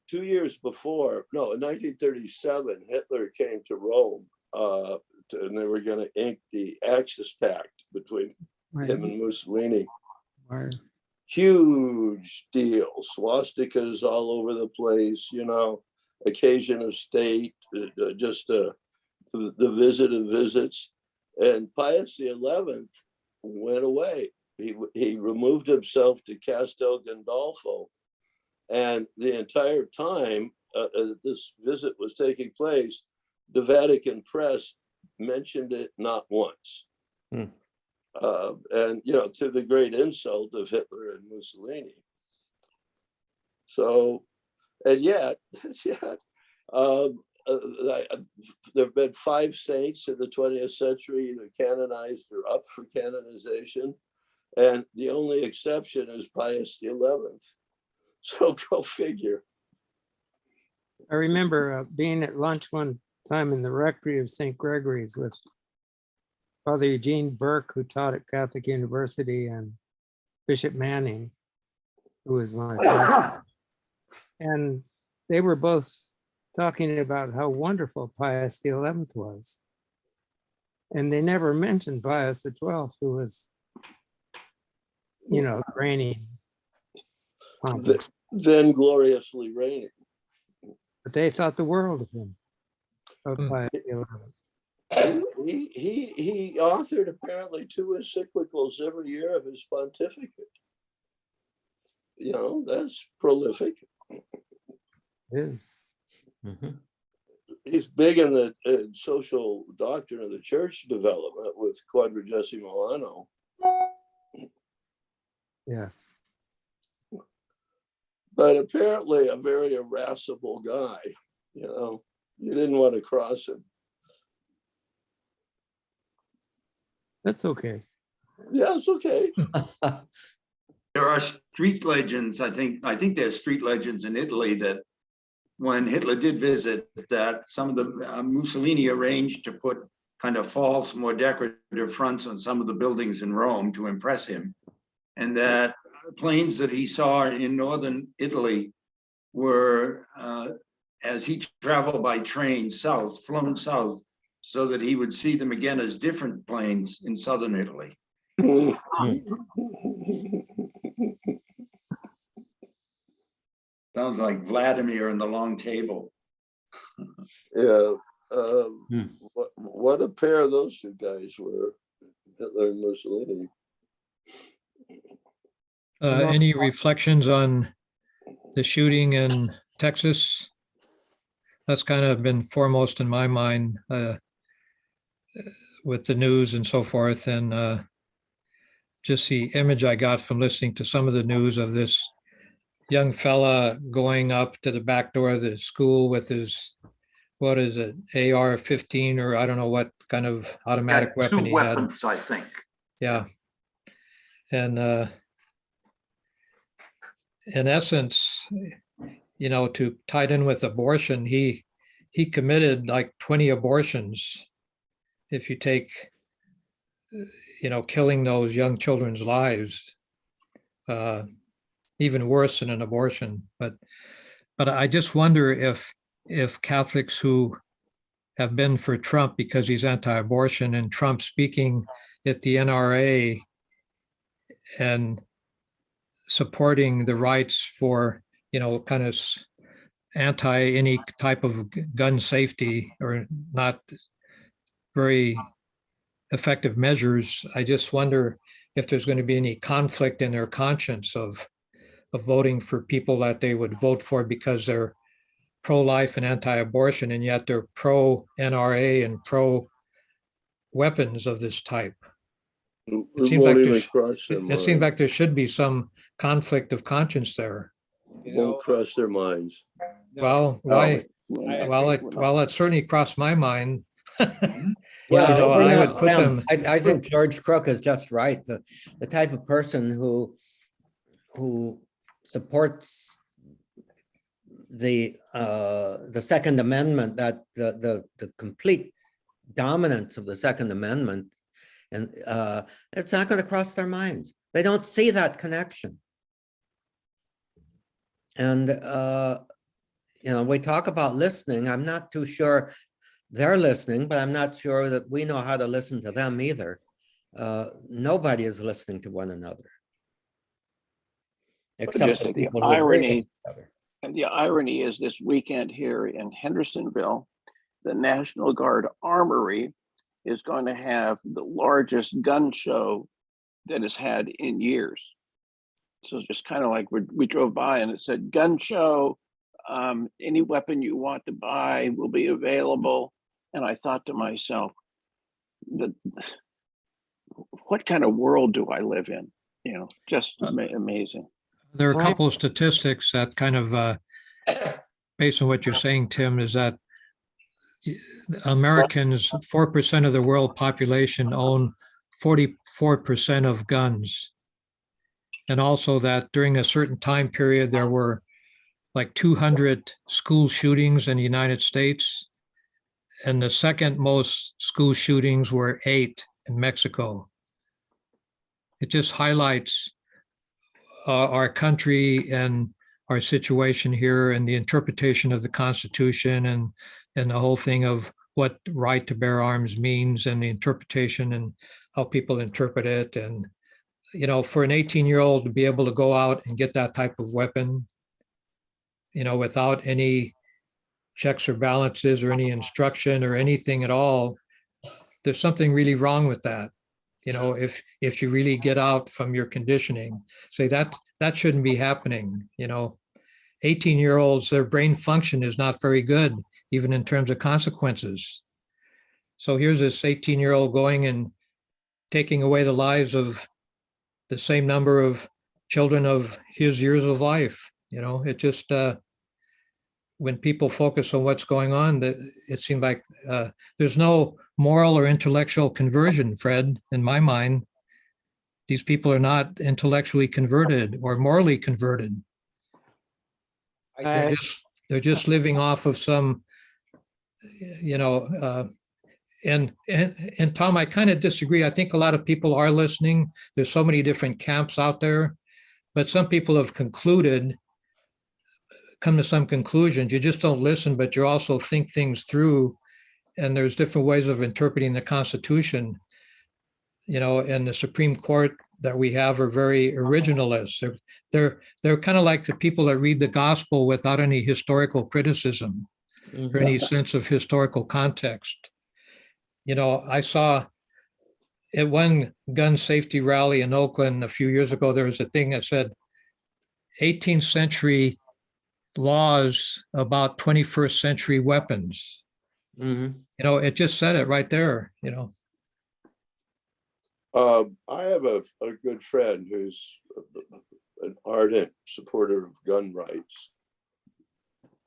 S6: 2 years before, no, in 1937, Hitler came to Rome, and they were going to ink the Axis Pact between him and Mussolini.
S8: Right.
S6: Huge deal, swastikas all over the place, you know, occasion of state, just the visit of visits. And Pius XI went away. He removed himself to Castel Gandolfo. And the entire time this visit was taking place, the Vatican press mentioned it not once. And, you know, to the great insult of Hitler and Mussolini. So, and yet, there have been 5 saints in the 20th century, either canonized or up for canonization. And the only exception is Pius XI. So go figure.
S8: I remember being at lunch one time in the rectory of St. Gregory's with Father Eugene Burke, who taught at Catholic University, and Bishop Manning, who was my pastor. And they were both talking about how wonderful Pius XI was. And they never mentioned Pius XII, who was, you know, reigning.
S6: Then gloriously reigning.
S8: But they thought the world of him, of Pius XI.
S6: He authored apparently 2 encyclicals every year of his pontificate. You know, that's prolific.
S8: It is.
S6: He's big in the social doctrine of the church development with Quadragesimo Anno.
S8: Yes.
S6: But apparently a very irascible guy, you know, you didn't want to cross him.
S8: That's okay.
S6: Yeah, it's okay.
S5: There are street legends, I think there's street legends in Italy that when Hitler did visit, that some of the Mussolini arranged to put kind of false, more decorative fronts on some of the buildings in Rome to impress him. And that planes that he saw in northern Italy were, as he traveled by train south, flown south, so that he would see them again as different planes in southern Italy. Sounds like Vladimir and the Long Table.
S6: Yeah. What a pair those 2 guys were, Hitler and Mussolini.
S4: Any reflections on the shooting in Texas? That's kind of been foremost in my mind with the news and so forth. And just the image I got from listening to some of the news of this young fella going up to the back door of the school with his, what is it, AR-15, or I don't know what kind of automatic
S2: Got 2
S4: weapon he had.
S2: weapons, I think.
S4: Yeah. And in essence, to tie it in with abortion, he committed like 20 abortions. If you take, killing those young children's lives, even worse than an abortion. But I just wonder if Catholics who have been for Trump because he's anti-abortion, and Trump speaking at the NRA and supporting the rights for, kind of anti any type of gun safety or not very effective measures. I just wonder if there's going to be any conflict in their conscience of voting for people that they would vote for because they're pro-life and anti-abortion, and yet they're pro-NRA and pro-weapons of this type.
S6: It
S4: seems
S6: won't
S4: like
S6: even
S4: there's-
S6: cross their
S4: It seems
S6: mind.
S4: like there should be some conflict of conscience there.
S7: You know,
S6: Won't cross their minds.
S7: no,
S4: Well, why?
S7: I
S4: Well,
S7: agree.
S4: it certainly crossed my mind.
S3: Well,
S4: I
S3: no,
S4: would put them.
S3: I think George Crook is just right. The type of person who supports the Second Amendment, that the complete dominance of the Second Amendment, and it's not going to cross their minds. They don't see that connection. And we talk about listening. I'm not too sure they're listening, but I'm not sure that we know how to listen to them either. Nobody is listening to one another. Except
S1: Just
S3: the
S1: the
S3: people who agree with
S1: irony,
S3: each other.
S1: and the irony is this weekend here in Hendersonville, the National Guard Armory is going to have the largest gun show that it's had in years. So it's just kind of like we drove by and it said gun show, any weapon you want to buy will be available. And I thought to myself, what kind of world do I live in? Just amazing.
S4: There are a couple of statistics that kind of, based on what you're saying, Tim, is that Americans, 4% of the world population own 44% of guns. And also that during a certain time period, there were like 200 school shootings in the United States. And the second most school shootings were 8 in Mexico. It just highlights our country and our situation here and the interpretation of the Constitution and the whole thing of what right to bear arms means and the interpretation and how people interpret it. And, for an 18-year-old to be able to go out and get that type of weapon, without any checks or balances or any instruction or anything at all, there's something really wrong with that. If you really get out from your conditioning, say that shouldn't be happening. 18-year-olds, their brain function is not very good, even in terms of consequences. So here's this 18-year-old going and taking away the lives of the same number of children of his years of life. It just, when people focus on what's going on, it seemed like there's no moral or intellectual conversion, Fred, in my mind. These people are not intellectually converted or morally converted. They're just living off of some, and Tom, I kind of disagree. I think a lot of people are listening. There's so many different camps out there, but some people have come to some conclusions. You just don't listen, but you also think things through. And there's different ways of interpreting the Constitution. And the Supreme Court that we have are very originalists. They're kind of like the people that read the gospel without any historical criticism or any sense of historical context. I saw at one gun safety rally in Oakland a few years ago, there was a thing that said 18th century laws about 21st century weapons. It just said it right there.
S6: I have a good friend who's an ardent supporter of gun rights.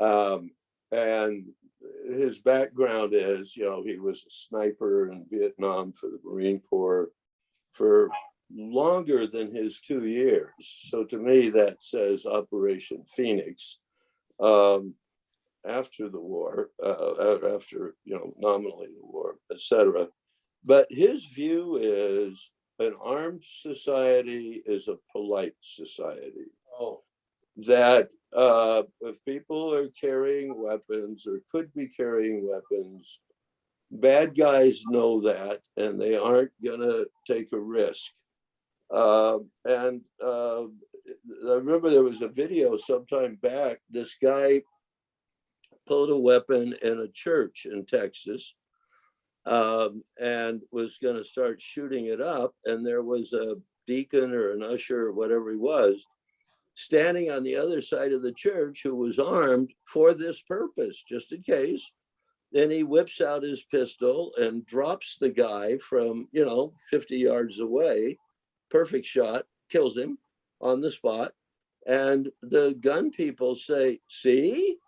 S6: And his background is, he was a sniper in Vietnam for the Marine Corps for longer than his 2 years. So to me, that says Operation Phoenix. After the war, after, nominally the war, etc. But his view is an armed society is a polite society.
S7: Oh,
S6: That if people are carrying weapons or could be carrying weapons, bad guys know that and they aren't gonna take a risk. And I remember there was a video sometime back, this guy pulled a weapon in a church in Texas and was going to start shooting it up. And there was a deacon or an usher or whatever he was standing on the other side of the church who was armed for this purpose, just in case. Then he whips out his pistol and drops the guy from, 50 yards away. Perfect shot, kills him on the spot. And the gun people say, see,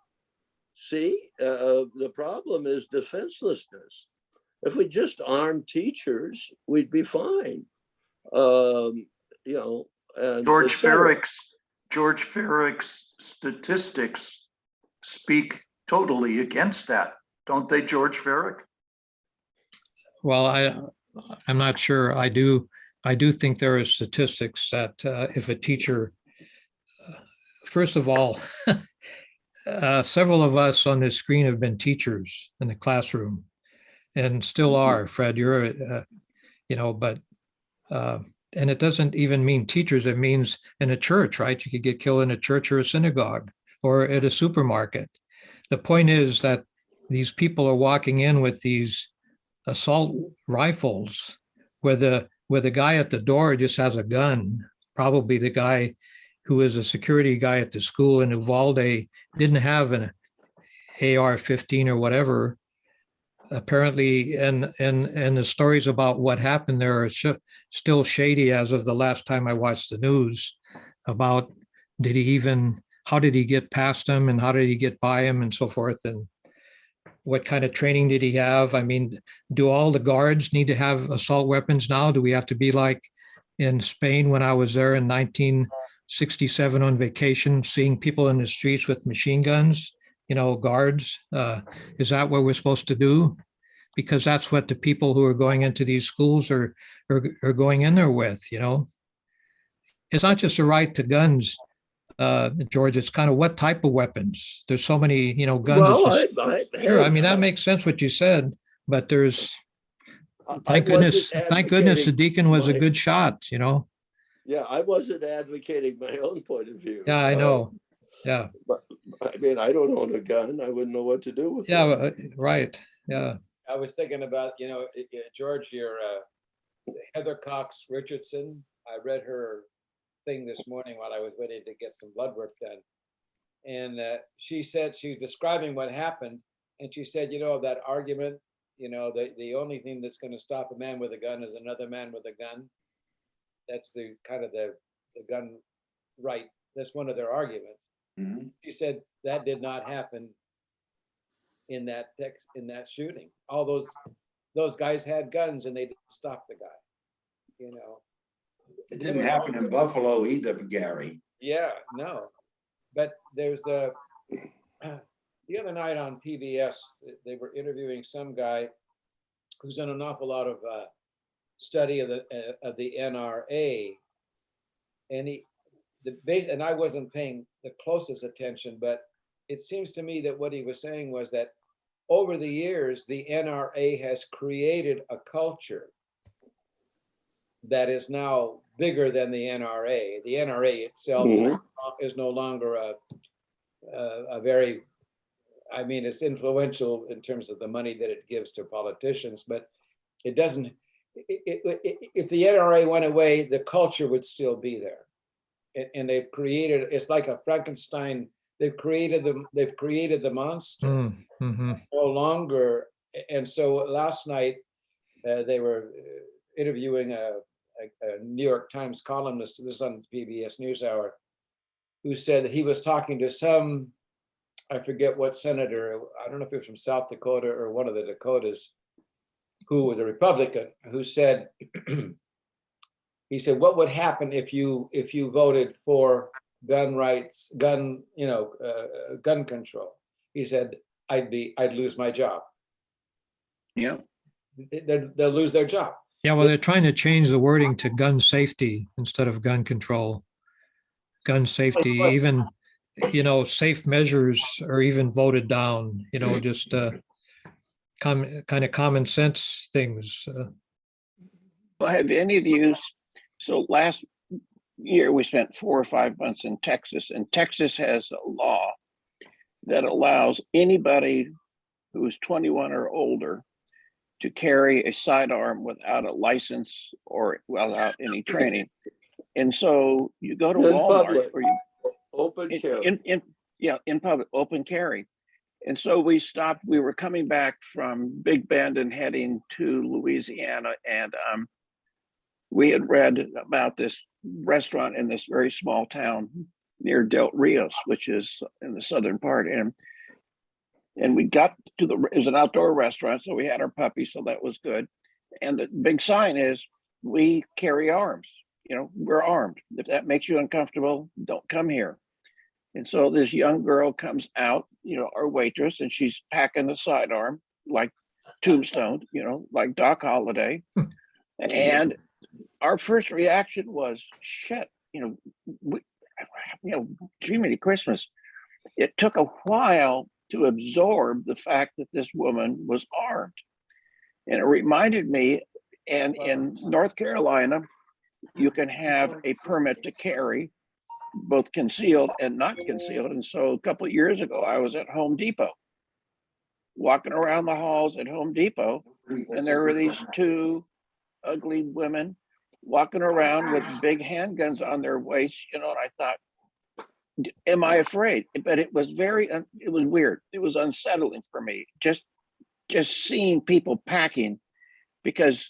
S6: the problem is defenselessness. If we just armed teachers, we'd be fine. And
S2: George Farrick's statistics speak totally against that, don't they, George Farrick?
S4: Well, I'm not sure. I do think there are statistics that if a teacher, first of all, several of us on this screen have been teachers in the classroom and still are. Fred, you're, but, and it doesn't even mean teachers, it means in a church, right? You could get killed in a church or a synagogue or at a supermarket. The point is that these people are walking in with these assault rifles where the guy at the door just has a gun, probably the guy who is a security guy at the school in Uvalde didn't have an AR-15 or whatever. Apparently, and the stories about what happened there are still shady as of the last time I watched the news about how did he get past them and how did he get by him and so forth, and what kind of training did he have? I mean, do all the guards need to have assault weapons now? Do we have to be like in Spain when I was there in 1967 on vacation, seeing people in the streets with machine guns, guards? Is that what we're supposed to do? Because that's what the people who are going into these schools are going in there with, It's not just a right to guns, George, it's kind of what type of weapons. There's so many, guns.
S6: Well,
S4: Sure, I mean, that makes sense what you said, but there's, thank goodness the deacon was a good shot,
S6: Yeah, I wasn't advocating my own point of view.
S4: Yeah, I know. Yeah.
S6: But I mean, I don't own a gun. I wouldn't know what to do with it.
S4: Yeah, right. Yeah.
S7: I was thinking about, George, your Heather Cox Richardson. I read her thing this morning while I was waiting to get some blood work done. And she said, she was describing what happened. And she said, that argument, the only thing that's going to stop a man with a gun is another man with a gun. That's the kind of the gun right. That's one of their arguments.
S5: Mhm.
S7: She said that did not happen in that shooting. All those guys had guns and they didn't stop the guy,
S5: It didn't happen in Buffalo either, Gary.
S7: Yeah, no. But there's the other night on PBS, they were interviewing some guy who's done an awful lot of study of the NRA, and I wasn't paying the closest attention, but it seems to me that what he was saying was that over the years, the NRA has created a culture that is now bigger than the NRA. The NRA itself is no longer a very, I mean, it's influential in terms of the money that it gives to politicians, but it doesn't, if the NRA went away, the culture would still be there. And they've created, it's like a Frankenstein, they've created the monster.
S4: Mm-hmm.
S7: No longer. And so last night they were interviewing a New York Times columnist, this is on PBS NewsHour, who said that he was talking to some, I forget what senator, I don't know if it was from South Dakota or one of the Dakotas, who was a Republican, who said he said, what would happen if you voted for gun rights, gun control? He said, I'd lose my job.
S1: Yeah.
S7: They'll lose their job.
S4: Yeah, well, they're trying to change the wording to gun safety instead of gun control. Gun safety, even, safe measures are even voted down, just kind of common sense things.
S1: Well, have any of you, so last year we spent 4 or 5 months in Texas, and Texas has a law that allows anybody who's 21 or older to carry a sidearm without a license or without any training. And so you go to
S6: In
S1: Walmart
S6: public.
S1: or you
S6: Open carry.
S1: in public, open carry. And so we stopped, we were coming back from Big Bend and heading to Louisiana, and we had read about this restaurant in this very small town near Del Rios, which is in the southern part. And we got to it was an outdoor restaurant, so we had our puppy, so that was good. And the big sign is, we carry arms, we're armed. If that makes you uncomfortable, don't come here. And so this young girl comes out, our waitress, and she's packing a sidearm like Tombstone, like Doc Holliday. And our first reaction was, shit, Jiminy Christmas. It took a while to absorb the fact that this woman was armed. And it reminded me, and in North Carolina, you can have a permit to carry, both concealed and not concealed. And so a couple of years ago, I was at Home Depot, walking around the halls at Home Depot, and there were these 2 ugly women walking around with big handguns on their waists, and I thought, am I afraid? But it was it was weird. It was unsettling for me, just seeing people packing, because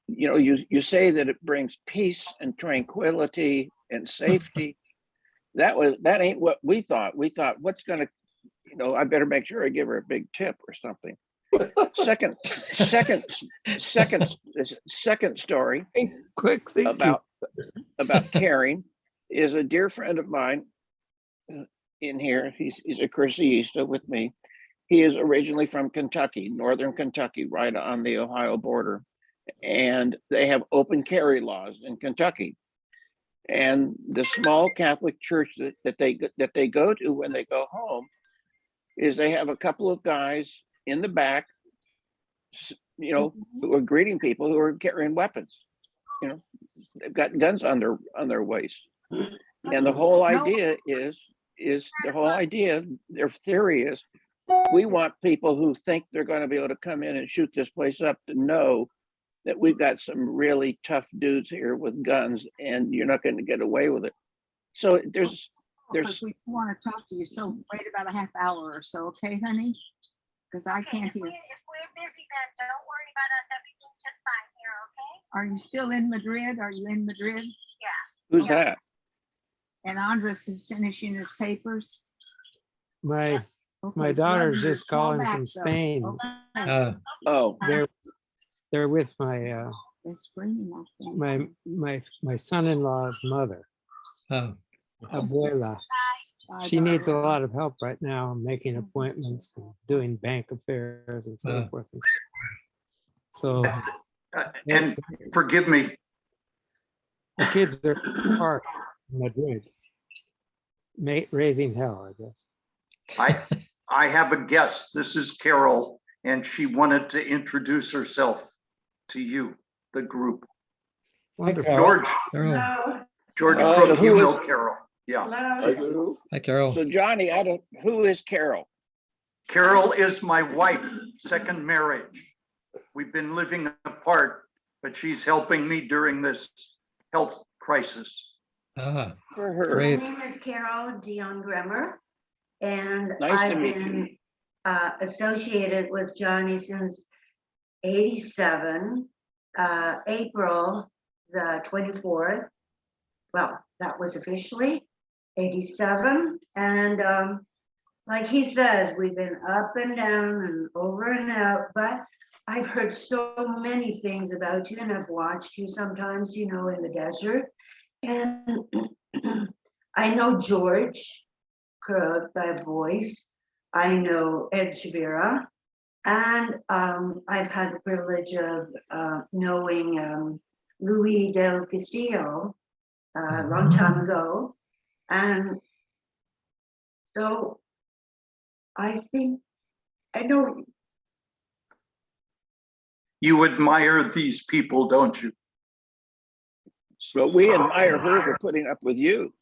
S1: you say that it brings peace and tranquility and safety. That ain't what we thought. We thought, what's gonna, I better make sure I give her a big tip or something. Second story
S8: Quick thinking.
S1: about caring is a dear friend of mine in here. He's a Cursista with me. He is originally from Kentucky, northern Kentucky, right on the Ohio border. And they have open carry laws in Kentucky. And the small Catholic church that they go to when they go home is they have a couple of guys in the back, who are greeting people who are carrying weapons. They've got guns on their waist. And the whole idea their theory is, we want people who think they're going to be able to come in and shoot this place up to know that we've got some really tough dudes here with guns, and you're not going to get away with it. So there's
S10: We want to talk to you, so wait about a half hour or so, okay, honey? Because I can't hear.
S11: If we're busy, then don't worry about us. Everything's just fine here, okay?
S10: Are you still in Madrid? Are you in Madrid?
S11: Yeah.
S1: who's that?
S10: And Andres is finishing his papers?
S8: My
S10: Okay,
S8: daughter's
S10: love you.
S8: just
S10: Call
S8: calling
S10: back,
S8: from
S10: though.
S8: Spain.
S10: Okay.
S1: Oh,
S8: They're with my
S10: They're screaming out there.
S8: my son-in-law's mother, abuela.
S10: Bye,
S8: She needs a
S10: darling.
S8: lot of help right now, making appointments, and doing bank affairs and so forth. And so
S2: And forgive me,
S8: the kids are apart in Madrid, raising hell, I guess.
S2: I have a guest. This is Carol, and she wanted to introduce herself to you, the group.
S8: Wonderful.
S3: Carol.
S2: George, George
S1: Oh,
S2: Crook, you
S1: who
S2: know
S1: is-
S2: Carol. Yeah.
S6: I do.
S4: Hi, Carol.
S1: so Johnny, who is Carol?
S2: Carol is my wife, second marriage. We've been living apart, but she's helping me during this health crisis.
S4: Ah,
S1: For her.
S4: Great.
S11: My name is Carol Dion Grimmer, and
S1: Nice to
S11: I've
S1: meet
S11: been associated with Johnny since '87, April the 24th. Well, that was officially '87, and like he says, we've been up and down and over and out, but
S12: I've heard so many things about you and I've watched you sometimes, you know, in the desert. And I know George Krug by voice. I know Ed Shavira. And I've had the privilege of knowing Louis Del Castillo a long time ago. And so I think, I know.
S2: You admire these people, don't you?
S1: But we admire her for putting up with you.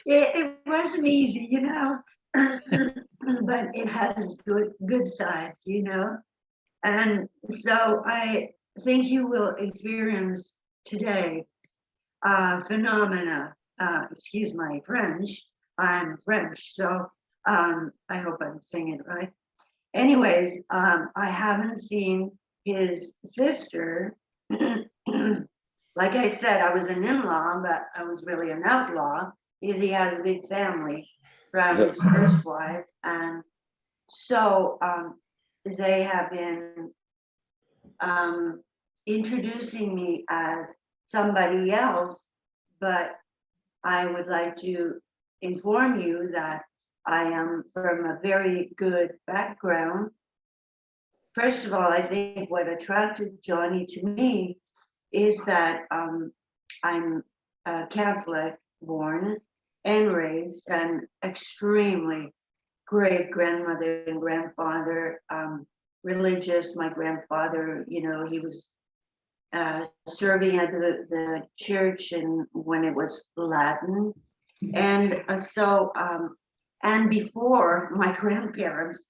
S12: It wasn't easy, you know, but it has good sides, you know. And so I think you will experience today phenomena. Excuse my French. I'm French, so I hope I'm saying it right. Anyways, I haven't seen his sister. Like I said, I was an in-law, but I was really an outlaw because he has a big family from his first wife. And so they have been introducing me as somebody else, but I would like to inform you that I am from a very good background. First of all, I think what attracted Johnny to me is that I'm Catholic born and raised, and extremely great grandmother and grandfather, religious. My grandfather, you know, he was serving at the church and when it was Latin. And and before my grandparents,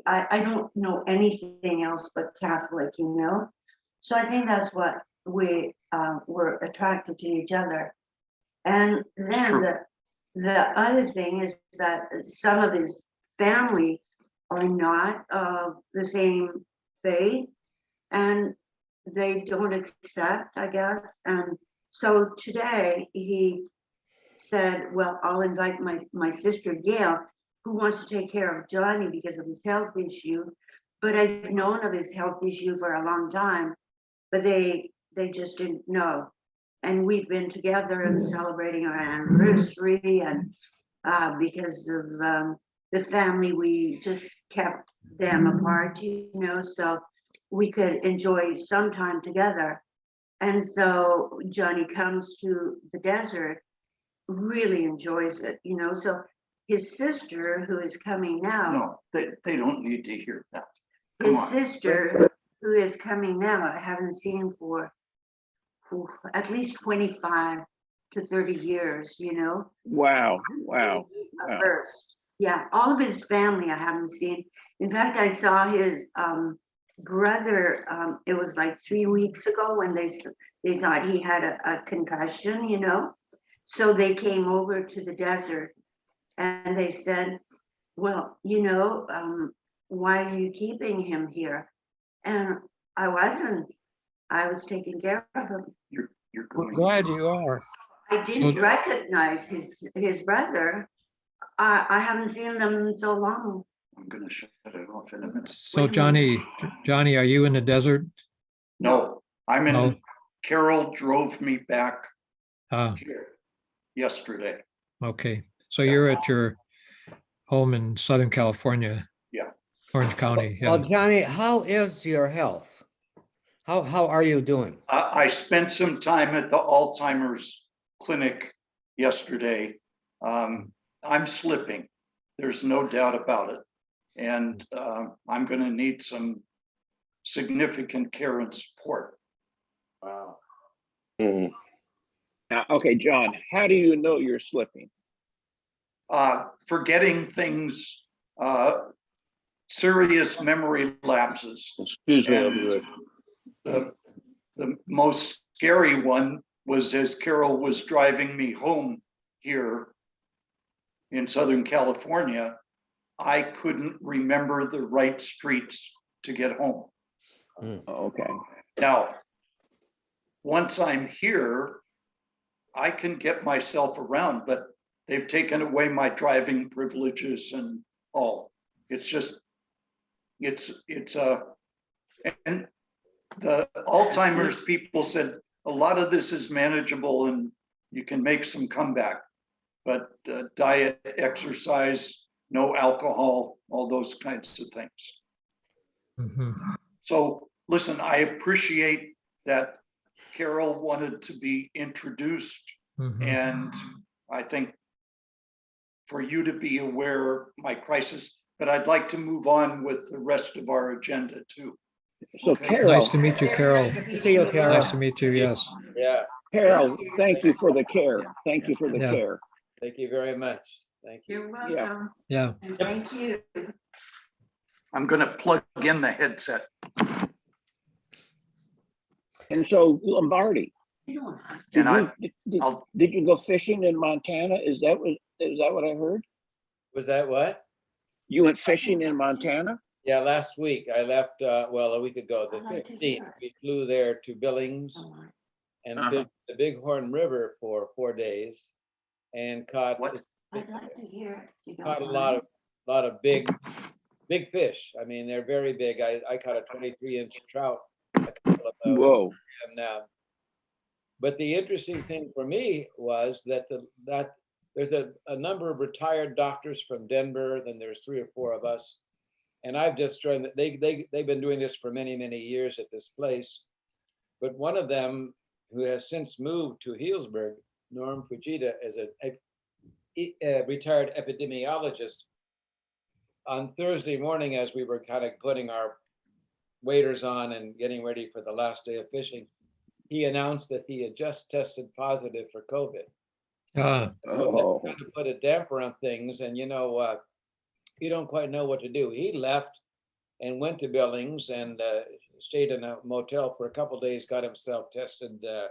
S12: I don't know anything else but Catholic, you know. So I think that's what we were attracted to each other. And then the other thing is that some of his family are not of the same faith and they don't accept, I guess. And so today he said, well, I'll invite my sister Gail, who wants to take care of Johnny because of his health issue. But I've known of his health issue for a long time, but they just didn't know. And we've been together and celebrating our anniversary, and because of the family, we just kept them apart, you know, so we could enjoy some time together. And so Johnny comes to the desert, really enjoys it, you know. So his sister, who is coming now,
S2: No, they don't need to hear that.
S12: his sister, who is coming now, I haven't seen for at least 25 to 30 years, you know.
S1: Wow, wow. Wow.
S12: First, yeah, all of his family I haven't seen. In fact, I saw his brother. It was like 3 weeks ago when they thought he had a concussion, you know. So they came over to the desert and they said, well, you know, why are you keeping him here? And I wasn't. I was taking care of him.
S2: You're
S8: We're
S2: going.
S8: glad you are.
S12: I didn't recognize his brother. I haven't seen them in so long.
S2: I'm gonna shut it off in a minute.
S4: So Johnny, are you in the desert?
S2: No, I'm in,
S4: No.
S2: Carol drove me back
S4: Ah,
S2: here yesterday.
S4: okay. So you're at your home in Southern California?
S2: Yeah.
S4: Orange County,
S3: Well,
S4: yeah.
S3: Johnny, how is your health? How are you doing?
S2: I spent some time at the Alzheimer's clinic yesterday. I'm slipping. There's no doubt about it. And I'm gonna need some significant care and support.
S1: Wow. Now, okay, John, how do you know you're slipping?
S2: Forgetting things, serious memory lapses.
S6: Excuse me, I'll
S2: And
S6: be right.
S2: the most scary one was as Carol was driving me home here in Southern California, I couldn't remember the right streets to get home.
S1: Okay.
S2: Now, once I'm here, I can get myself around, but they've taken away my driving privileges and all. It's just it's and the Alzheimer's people said a lot of this is manageable and you can make some comeback. But diet, exercise, no alcohol, all those kinds of things.
S4: Mhm.
S2: So listen, I appreciate that Carol wanted to be introduced,
S4: Mhm.
S2: and I think for you to be aware of my crisis, but I'd like to move on with the rest of our agenda too.
S1: So
S2: Okay.
S1: Carol,
S4: Nice to meet you, Carol.
S3: See you, Carol.
S4: Nice to meet you, yes.
S7: Yeah,
S1: Carol, thank you for the care. Thank you for the
S4: Yeah.
S1: care.
S7: thank you very much. Thank you.
S12: You're welcome.
S4: Yeah.
S12: And thank you.
S2: I'm gonna plug in the headset.
S1: And so Lombardi,
S2: And I, I'll,
S1: did you go fishing in Montana? Is that what I heard?
S7: Was that what?
S1: You went fishing in Montana?
S7: Yeah, last week I left, well, a week ago, the
S12: I'd like to
S7: 15th.
S12: hear
S7: We flew there to Billings and fished the Bighorn River for 4 days and caught
S2: What?
S12: I'd like to hear it. if you don't
S7: caught a
S12: mind.
S7: lot of big fish. I mean, they're very big. I caught a 23-inch trout. A couple of those.
S1: Whoa.
S7: And, but the interesting thing for me was that there's a number of retired doctors from Denver. Then there's 3 or 4 of us, and I've just joined. They've been doing this for many years at this place. But one of them, who has since moved to Healdsburg, Norm Fujita, is a retired epidemiologist. On Thursday morning, as we were kind of putting our waders on and getting ready for the last day of fishing, he announced that he had just tested positive for COVID.
S4: Ah,
S1: Oh,
S7: Trying to put a damper on things, and you don't quite know what to do. He left and went to Billings and stayed in a motel for a couple of days, got himself tested, a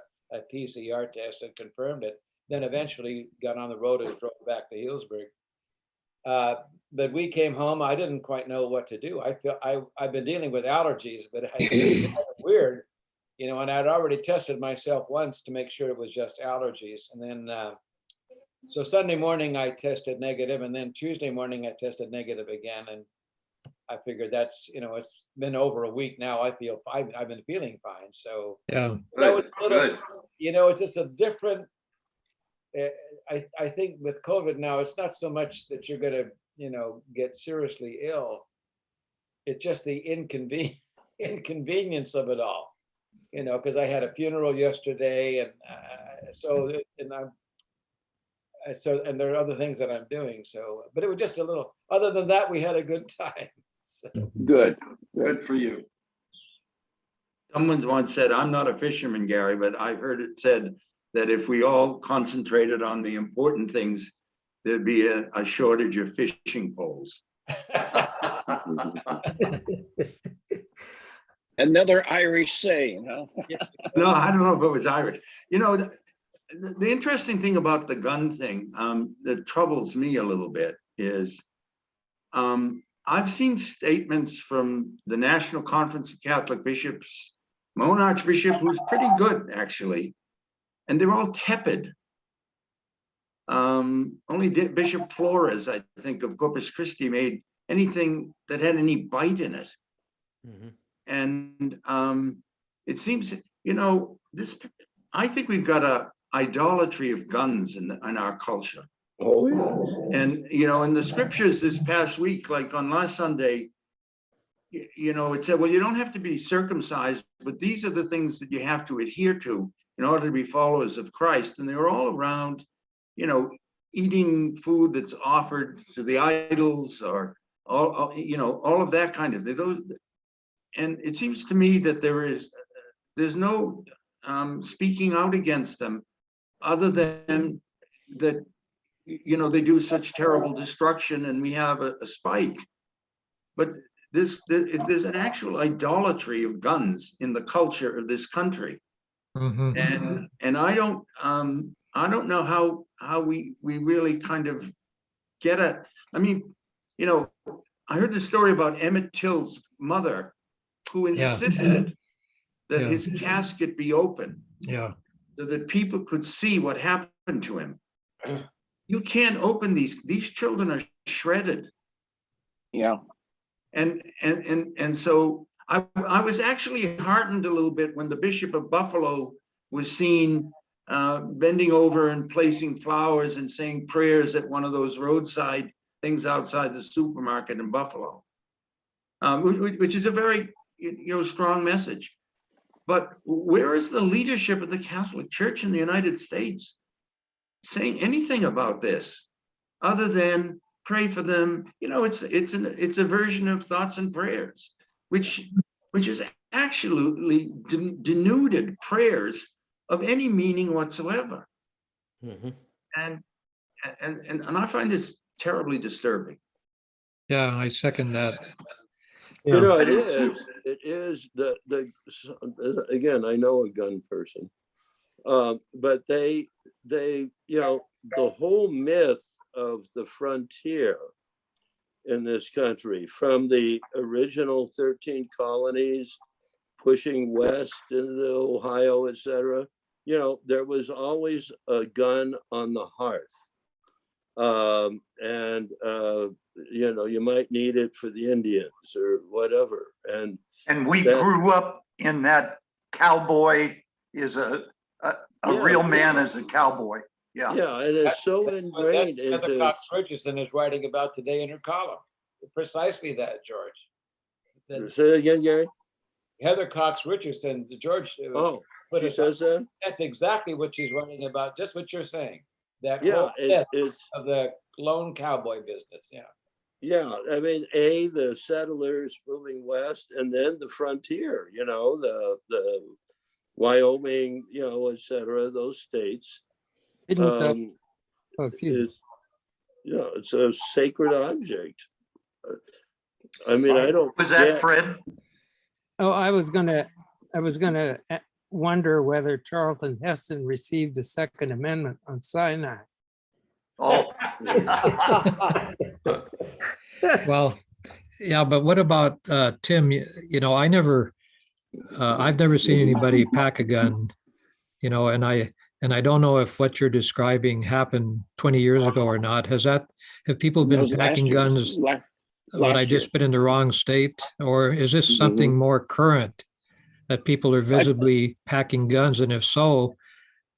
S7: PCR test, and confirmed it. Then eventually got on the road and drove back to Healdsburg. But we came home. I didn't quite know what to do. I've been dealing with allergies, but it's kind of weird, and I'd already tested myself once to make sure it was just allergies. And then, so Sunday morning I tested negative, and then Tuesday morning I tested negative again. And I figured that's, it's been over a week now. I've been feeling fine. So
S4: yeah.
S7: that was
S5: Good,
S7: a little,
S5: good.
S7: it's just a different, I think with COVID now, it's not so much that you're going to, get seriously ill. It's just the inconvenience of it all, because I had a funeral yesterday, and and there are other things that I'm doing. So, but it was just a little, other than that, we had a good time. So,
S1: good.
S2: good for you.
S5: Someone once said, I'm not a fisherman, Gary, but I heard it said that if we all concentrated on the important things, there'd be a shortage of fishing poles.
S1: Another Irish saying, huh?
S5: No, I don't know if it was Irish. The interesting thing about the gun thing that troubles me a little bit is I've seen statements from the National Conference of Catholic Bishops, my own Archbishop, who's pretty good actually, and they're all tepid. Only Bishop Flores, I think, of Corpus Christi made anything that had any bite in it.
S3: Mhm.
S5: And it seems, this, I think we've got a idolatry of guns in our culture.
S6: Oh, yes.
S5: And, in the scriptures this past week, like on last Sunday, it said, well, you don't have to be circumcised, but these are the things that you have to adhere to in order to be followers of Christ. And they were all around, eating food that's offered to the idols, or all of that kind of thing. And it seems to me that there's no speaking out against them, other than that, they do such terrible destruction, and we have a spike. But there's an actual idolatry of guns in the culture of this country.
S4: Mhm.
S5: And I don't know how we really kind of get it. I mean, I heard the story about Emmett Till's mother, who
S4: Yeah.
S5: insisted that
S4: Yeah.
S5: his casket be open
S4: Yeah.
S5: so that people could see what happened to him. You can't open these children are shredded.
S1: Yeah.
S5: And so I was actually heartened a little bit when the Bishop of Buffalo was seen bending over and placing flowers and saying prayers at one of those roadside things outside the supermarket in Buffalo, which is a very strong message. But where is the leadership of the Catholic Church in the United States saying anything about this other than pray for them? It's a version of thoughts and prayers, which is actually denuded prayers of any meaning whatsoever.
S3: Mhm.
S5: And I find this terribly disturbing.
S4: Yeah, I second that.
S6: You know,
S2: I
S6: it
S2: do too.
S6: is again, I know a gun person. But they, the whole myth of the frontier in this country, from the original 13 colonies pushing west into Ohio, etc., there was always a gun on the hearth. You might need it for the Indians or whatever. And
S2: we grew up in that cowboy is a real man as a cowboy. Yeah.
S6: Yeah, and it's so ingrained
S7: Heather
S6: into.
S7: Cox Richardson is writing about today in her column. Precisely that, George.
S6: Say it again, Gary.
S7: Heather Cox Richardson, George.
S6: Oh,
S7: put
S6: she
S7: us
S6: says that.
S7: That's exactly what she's writing about. Just what you're saying. That
S6: Yeah,
S7: whole myth
S6: it's
S7: of the lone cowboy business. Yeah.
S6: yeah. I mean, the settlers moving west, and then the frontier. The Wyoming, etc. Those states.
S8: Oh, excuse me.
S6: It's a sacred object. I mean, I don't.
S2: Was that
S6: get-
S2: Fred?
S8: Oh, I was gonna wonder whether Charlton Heston received the Second Amendment on Sinai.
S2: Oh,
S4: Well, yeah, but what about Tim? I've never seen anybody pack a gun, and I don't know if what you're describing happened 20 years ago or not. Have people
S1: That
S4: been
S1: was last
S4: packing
S1: year.
S4: guns when I
S1: last
S4: just
S1: year.
S4: been in the wrong state? Or is this something more current that people are visibly packing guns? And if so,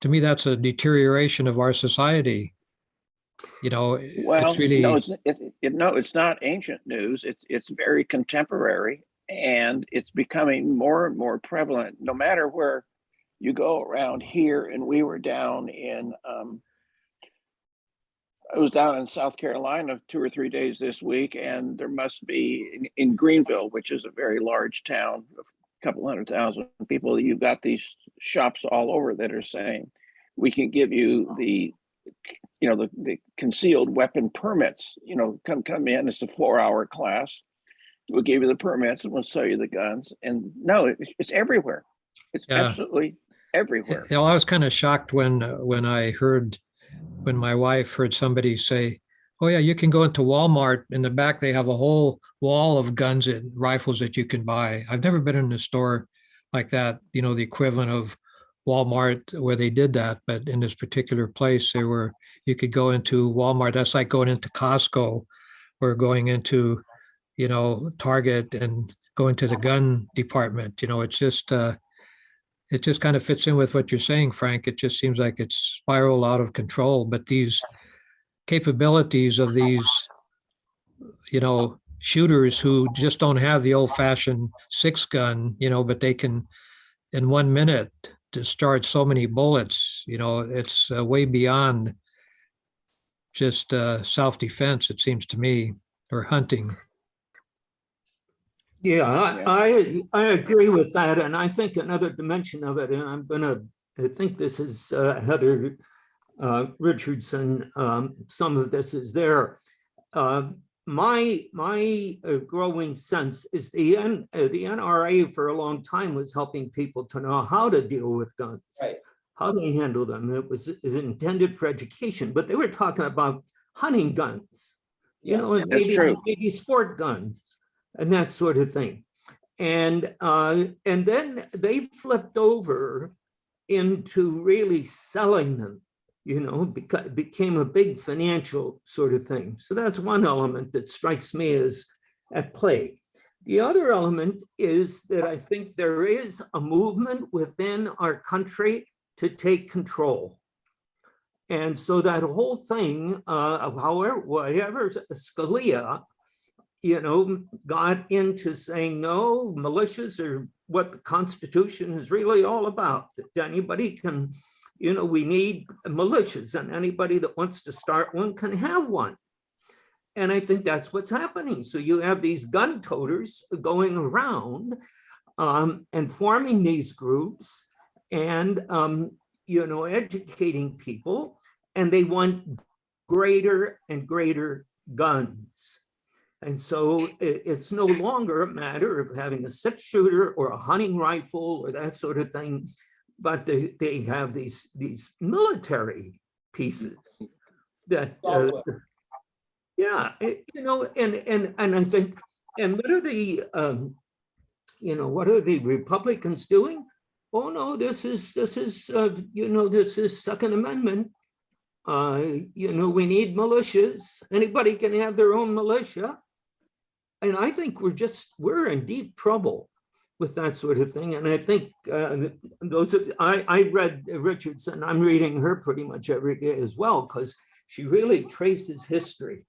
S4: to me, that's a deterioration of our society.
S1: Well,
S4: it's really,
S1: no, it's not ancient news. It's very contemporary, and it's becoming more and more prevalent. No matter where you go around here, and we were down in, I was down in South Carolina 2 or 3 days this week, and there must be in Greenville, which is a very large town, a couple 100,000 people. You've got these shops all over that are saying, we can give you the concealed weapon permits, come in. It's a 4-hour class. We'll give you the permits and we'll sell you the guns. And no, it's everywhere. It's absolutely everywhere.
S4: I was kind of shocked when my wife heard somebody say, oh yeah, you can go into Walmart. In the back, they have a whole wall of guns and rifles that you can buy. I've never been in a store like that, the equivalent of Walmart where they did that. But in this particular place, you could go into Walmart. That's like going into Costco or going into, Target and going to the gun department. It just kind of fits in with what you're saying, Frank. It just seems like it's spiraled out of control. But these capabilities of these, shooters who just don't have the old-fashioned 6-gun, but they can, in 1 minute, discharge so many bullets. It's way beyond just self-defense, it seems to me, or hunting.
S9: Yeah, I agree with that. And I think another dimension of it, and I think this is Heather Richardson, some of this is there. My growing sense is the NRA for a long time was helping people to know how to deal with guns,
S7: Right.
S9: how they handle them. It was intended for education, but they were talking about hunting guns, and maybe sport guns and that sort of thing. And then they flipped over into really selling them, because it became a big financial sort of thing. So that's one element that strikes me as at play. The other element is that I think there is a movement within our country to take control. And so that whole thing of whatever Scalia, got into saying, no, militias are what the Constitution is really all about. That anybody can, we need militias, and anybody that wants to start one can have one. And I think that's what's happening. So you have these gun toters going around and forming these groups and, educating people, and they want greater and greater guns. And so it's no longer a matter of having a 6-shooter or a hunting rifle or that sort of thing, but they have these military pieces that, and I think, and what are the, what are the Republicans doing? Oh no, this is Second Amendment. We need militias. Anybody can have their own militia. And I think we're in deep trouble with that sort of thing. And I think I read Richardson. I'm reading her pretty much every day as well, because she really traces history,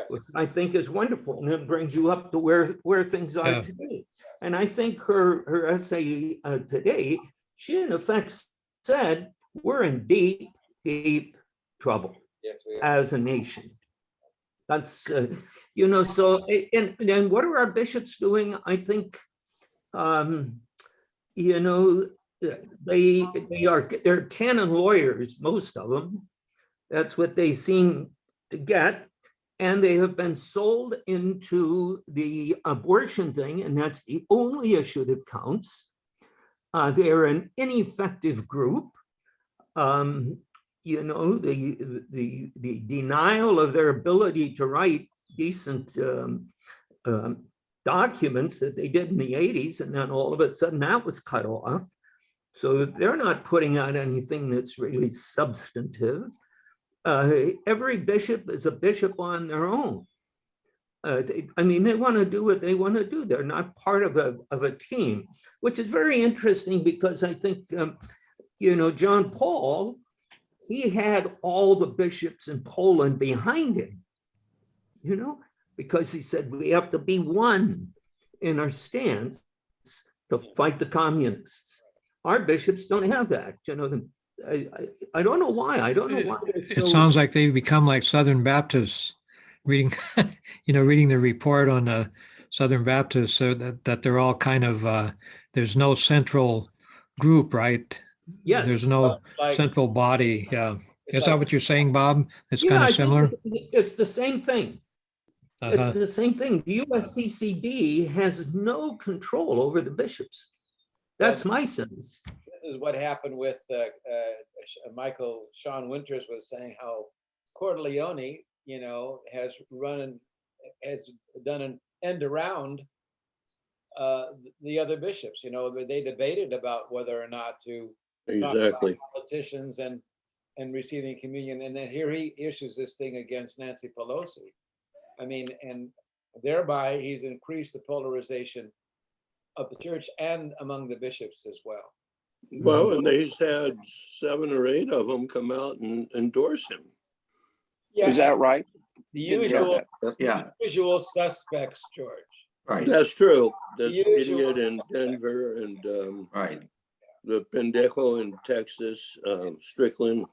S9: which I think is wonderful. And it brings you up to where things are today. And I think her essay today, she in effect said, we're in deep, deep trouble as a nation. That's, so, and then what are our bishops doing? I think, they're canon lawyers, most of them. That's what they seem to get. And they have been sold into the abortion thing, and that's the only issue that counts. They're an ineffective group. The denial of their ability to write decent documents that they did in the 80s, and then all of a sudden that was cut off. So they're not putting out anything that's really substantive. Every bishop is a bishop on their own. They want to do what they want to do. They're not part of a team, which is very interesting because I think, John Paul, he had all the bishops in Poland behind him, because he said we have to be one in our stance to fight the communists. Our bishops don't have that, I don't know why. I don't know why.
S4: It sounds like they've become like Southern Baptists, reading, reading the report on the Southern Baptists, so that they're all kind of, there's no central group, right?
S9: Yes.
S4: There's no central body. Yeah. Is that what you're saying, Bob? It's kind
S9: I
S4: of similar?
S9: think it's the same thing. It's the same thing. The USCCB has no control over the bishops. That's my sense.
S7: This is what happened with Sean Winters was saying how Cordileone, has done an end around the other bishops. They debated about whether or not to talk about politicians and receiving communion, and then here he issues this thing against Nancy Pelosi. And thereby he's increased the polarization of the church and among the bishops as well.
S6: Well, and he's had 7 or 8 of them come out and endorse him.
S7: Yeah,
S1: Is that right?
S7: The usual,
S5: Yeah,
S7: usual suspects, George.
S5: right,
S6: That's true. That's
S7: The usual
S6: idiot in
S7: suspects.
S6: Denver and
S5: right.
S6: the pendejo in Texas, Strickland.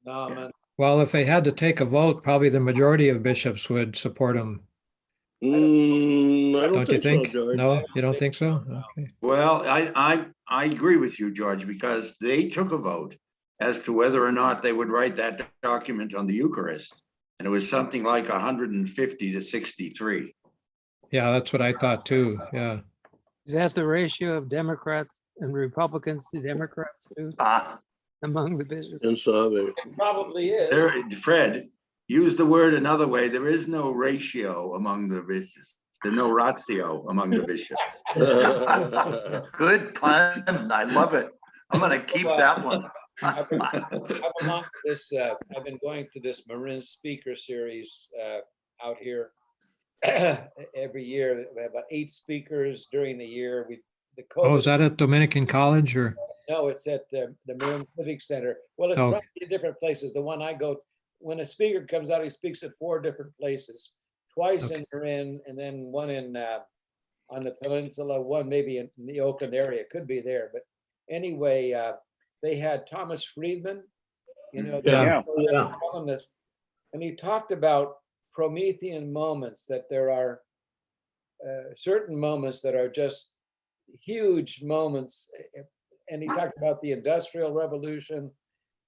S7: No,
S5: Yeah.
S7: man.
S4: Well, if they had to take a vote, probably the majority of bishops would support him.
S6: I don't
S4: Don't you
S6: think
S4: think?
S6: so, George.
S4: No, you don't think so? Okay.
S5: Well, I agree with you, George, because they took a vote as to whether or not they would write that document on the Eucharist. And it was something like 150 to 63.
S4: Yeah, that's what I thought too. Yeah.
S8: Is that the ratio of Democrats and Republicans to Democrats too, among the bishops?
S6: And so
S7: It probably is.
S5: There, Fred, use the word another way. There is no ratio among the bishops. There's no ratio among the bishops.
S2: Good pun. I love it. I'm going to keep that one.
S7: I've been going to this Marin speaker series out here every year. We have about 8 speakers during the year. The
S4: Oh, is
S7: COVID,
S4: that at Dominican College or?
S7: no, it's at the Marin Civic Center. Well, it's
S4: Oh.
S7: probably at different places. The one I go, when a speaker comes out, he speaks at 4 different places. Twice in Marin, and then one in on the peninsula, one maybe in the Oakland area, could be there. But anyway, they had Thomas Friedman, you know, the
S1: Yeah.
S9: Yeah.
S7: columnist, and he talked about Promethean moments, that there are certain moments that are just huge moments. And he talked about the Industrial Revolution,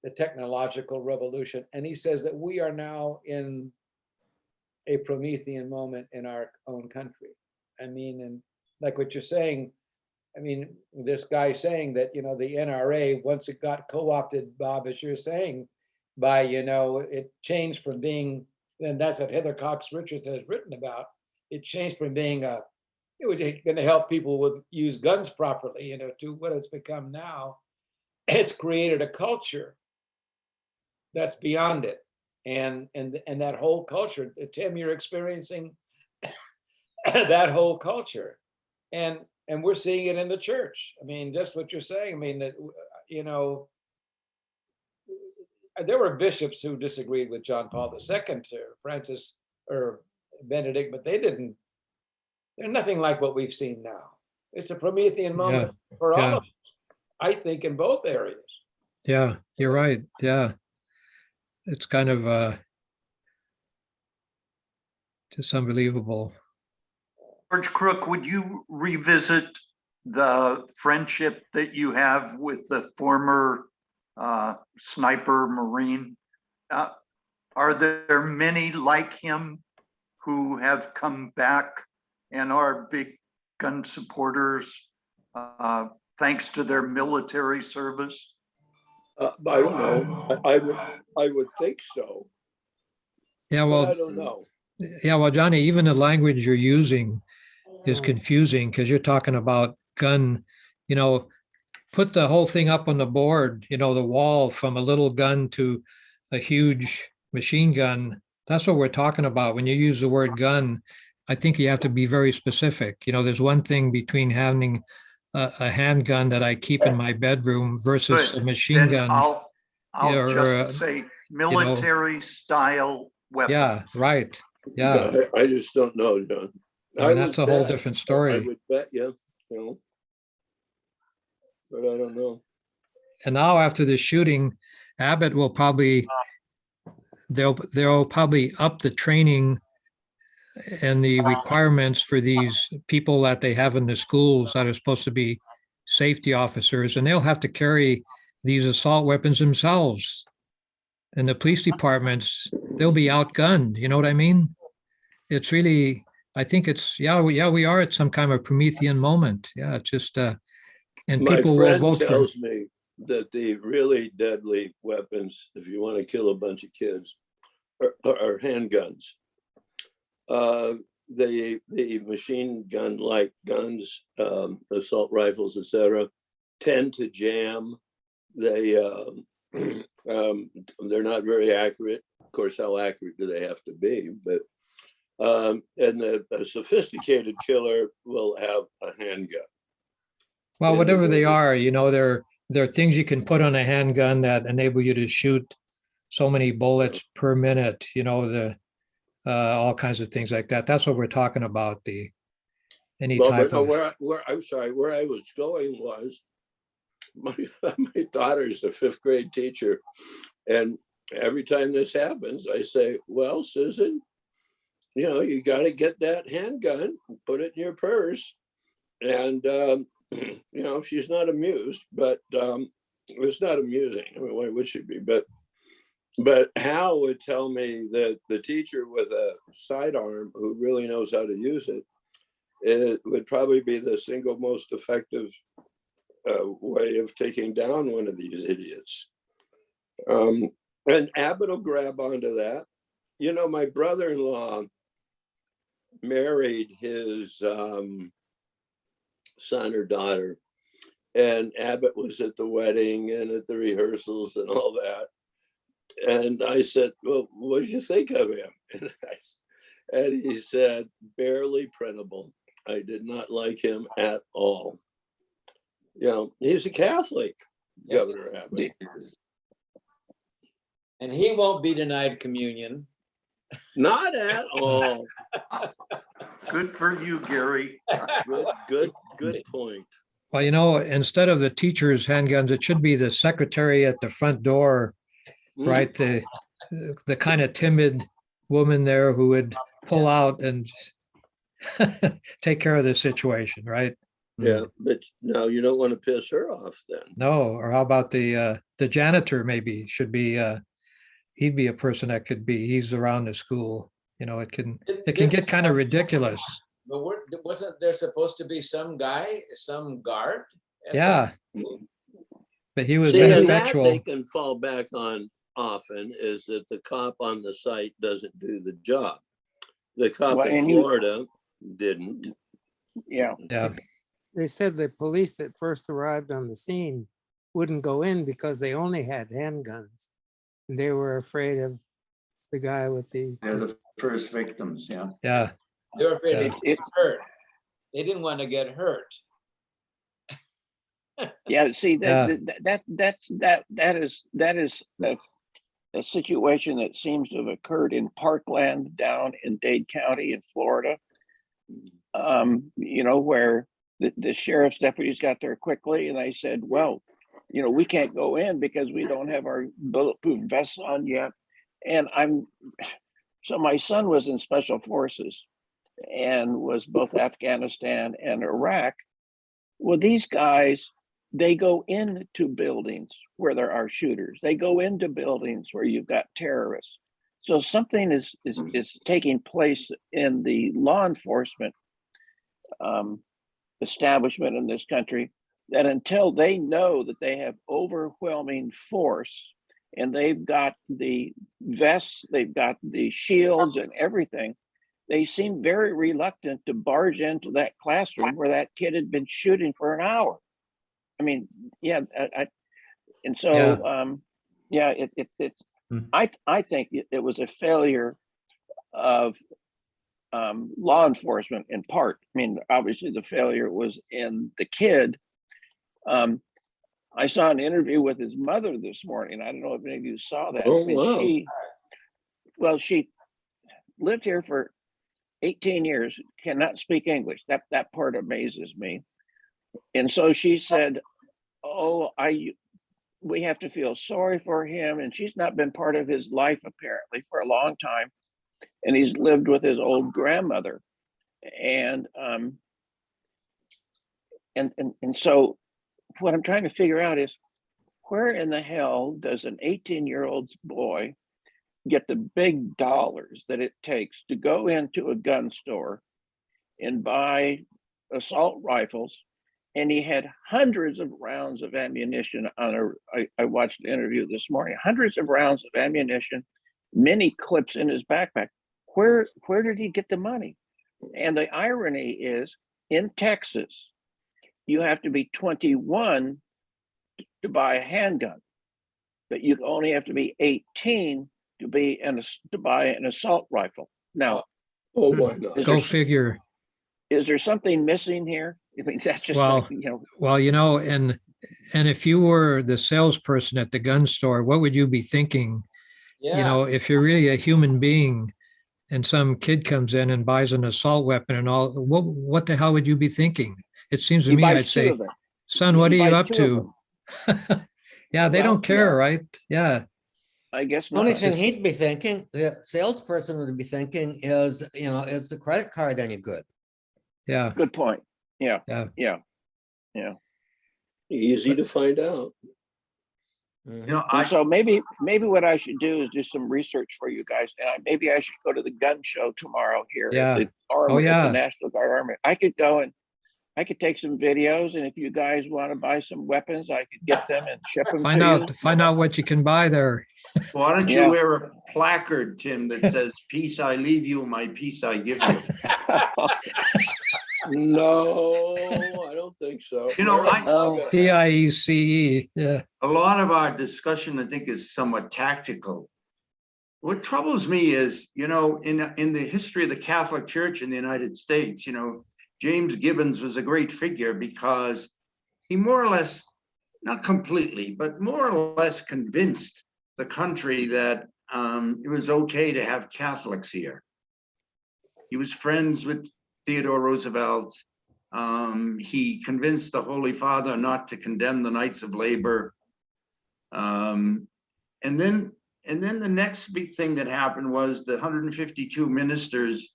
S7: the technological revolution, and he says that we are now in a Promethean moment in our own country. I mean, and like what you're saying, I mean, this guy saying that, you know, the NRA, once it got co-opted, Bob, as you're saying, by, you know, it changed from being, and that's what Heather Cox Richards has written about. It changed from being it was going to help people use guns properly, you know, to what it's become now. It's created a culture that's beyond it. And that whole culture, Tim, you're experiencing that whole culture. And we're seeing it in the church. I mean, just what you're saying. I mean, that, you know, there were bishops who disagreed with John Paul II, to Francis or Benedict, but they're nothing like what we've seen now. It's a Promethean moment for all
S4: yeah.
S7: of us, I think, in both areas.
S4: Yeah, you're right. Yeah. It's kind of just unbelievable.
S2: George Crook, would you revisit the friendship that you have with the former sniper Marine? Are there many like him who have come back and are big gun supporters thanks to their military service?
S6: I don't know. I would think so.
S4: Yeah,
S6: But I
S4: well,
S6: don't know.
S4: yeah, well, Johnny, even the language you're using is confusing because you're talking about gun, you know, put the whole thing up on the board, you know, the wall from a little gun to a huge machine gun. That's what we're talking about. When you use the word gun, I think you have to be very specific. You know, there's one thing between having a handgun that I keep in my bedroom versus
S2: Good.
S4: a machine
S2: Then
S4: gun.
S2: I'll
S4: or,
S2: just say military style weapons.
S4: Yeah, right. Yeah.
S6: I just don't know, John.
S4: I mean, that's
S6: would
S4: a whole
S6: bet.
S4: different
S6: I
S4: story.
S6: would bet you know, but I don't know.
S4: And now after the shooting, Abbott will probably, they'll probably up the training and the requirements for these people that they have in the schools that are supposed to be safety officers, and they'll have to carry these assault weapons themselves. And the police departments, they'll be outgunned. You know what I mean? It's really, I think it's, we are at some kind of Promethean moment. Yeah, it's just, and
S6: My
S4: people will
S6: friend
S4: vote for.
S6: tells me that the really deadly weapons, if you want to kill a bunch of kids, are handguns. The machine gun like guns, assault rifles, etc., tend to jam. They're not very accurate. Of course, how accurate do they have to be? But and a sophisticated killer will have a handgun.
S4: Well,
S6: in
S4: whatever they
S6: the-
S4: are, you know, there are things you can put on a handgun that enable you to shoot so many bullets per minute, you know, all kinds of things like that. That's what we're talking about, any
S6: Well,
S4: type
S6: but no,
S4: of,
S6: where I was going was my daughter's a 5th grade teacher, and every time this happens, I say, well, Susan, you know, you got to get that handgun, put it in your purse. And, you know, she's not amused, but it's not amusing. I mean, why would she be? But Hal would tell me that the teacher with a sidearm who really knows how to use it, it would probably be the single most effective way of taking down one of these idiots. And Abbott will grab onto that. You know, my brother-in-law married his son or daughter, and Abbott was at the wedding and at the rehearsals and all that. And I said, well, what did you think of him? And he said, barely printable. I did not like him at all. You know, he's a Catholic,
S7: Yes.
S6: Governor Abbott.
S7: And he won't be denied communion.
S6: Not at all.
S2: Good for you, Gary.
S6: Good point.
S4: Well, you know, instead of the teacher's handguns, it should be the secretary at the front door, right? The kind of timid woman there who would pull out and take care of the situation, right?
S6: Yeah, but no, you don't want to piss her off then.
S4: No, or how about the janitor maybe should be, he'd be a person that could be, he's around the school. You know, it can get kind of ridiculous.
S7: But wasn't there supposed to be some guy, some guard? at
S4: Yeah.
S7: that school?
S4: But he was
S6: See, and that
S4: ineffectual.
S6: they can fall back on often is that the cop on the site doesn't do the job. The cop
S1: Well,
S6: in
S1: and you-
S6: Florida didn't.
S1: Yeah.
S4: Yeah,
S8: They said the police that first arrived on the scene wouldn't go in because they only had handguns. And they were afraid of the guy with the,
S2: They're the first victims, yeah.
S4: yeah.
S7: They were afraid
S4: Yeah.
S7: they'd get hurt. They didn't want to get hurt.
S1: Yeah, see,
S4: Yeah.
S1: that is a situation that seems to have occurred in Parkland down in Dade County in Florida. You know, where the sheriff's deputies got there quickly and they said, well, you know, we can't go in because we don't have our bulletproof vests on yet. And so my son was in special forces and was both Afghanistan and Iraq. Well, these guys, they go into buildings where there are shooters. They go into buildings where you've got terrorists. So something is taking place in the law enforcement establishment in this country that until they know that they have overwhelming force and they've got the vests, they've got the shields and everything, they seem very reluctant to barge into that classroom where that kid had been shooting for an hour. I mean, yeah, and so
S4: Yeah.
S1: it's I think it was a failure of law enforcement in part. I mean, obviously the failure was in the kid. I saw an interview with his mother this morning. I don't know if any of you saw that.
S6: Oh,
S1: I mean,
S6: wow.
S1: she lived here for 18 years, cannot speak English. That part amazes me. And so she said, oh, we have to feel sorry for him. And she's not been part of his life apparently for a long time. And he's lived with his old grandmother. And so what I'm trying to figure out is where in the hell does an 18-year-old boy get the big dollars that it takes to go into a gun store and buy assault rifles? And he had hundreds of rounds of ammunition I watched the interview this morning, hundreds of rounds of ammunition, many clips in his backpack. Where did he get the money? And the irony is in Texas, you have to be 21 to buy a handgun, but you only have to be 18 to buy an assault rifle. Now,
S6: Oh, why not?
S4: Go figure.
S1: is there something missing here? I mean, that's just
S4: Well,
S1: like, you know,
S4: Well, you know, and if you were the salesperson at the gun store, what would you be thinking?
S7: Yeah.
S4: You know, if you're really a human being and some kid comes in and buys an assault weapon and all, what the hell would you be thinking? It seems to
S1: he
S4: me,
S1: buys
S4: I'd
S1: two
S4: say,
S1: of them.
S4: son, what are
S1: He
S4: you
S1: buys
S4: up
S1: two of
S4: to? Yeah, they
S1: Well,
S4: don't care,
S1: yeah.
S4: right? Yeah.
S1: I guess
S3: The only
S1: not.
S3: thing he'd be thinking, the salesperson would be thinking is, you know, is the credit card any good?
S4: Yeah.
S1: Good point. Yeah.
S4: Yeah.
S6: Easy to find out.
S3: Mhm.
S2: You know,
S1: And so maybe what I should do is do some research for you guys, and maybe I should go to the gun show tomorrow here
S4: Yeah.
S1: at the Army, at
S4: yeah.
S1: the National Guard Army. I could go and I could take some videos, and if you guys want to buy some weapons, I could get them and ship them
S4: Find
S1: to
S4: out, find out what you can buy there.
S2: why don't
S1: Yeah.
S2: you wear a placard, Tim, that says, peace I leave you, my peace I give you?
S6: No, I don't think so.
S2: You know,
S1: Oh.
S4: PIECE, yeah.
S2: A lot of our discussion, I think, is somewhat tactical.
S5: what troubles me is, in the history of the Catholic Church in the United States, James Gibbons was a great figure because he more or less, not completely, but more or less convinced the country that it was okay to have Catholics here. He was friends with Theodore Roosevelt. He convinced the Holy Father not to condemn the Knights of Labor. And then the next big thing that happened was the 152 ministers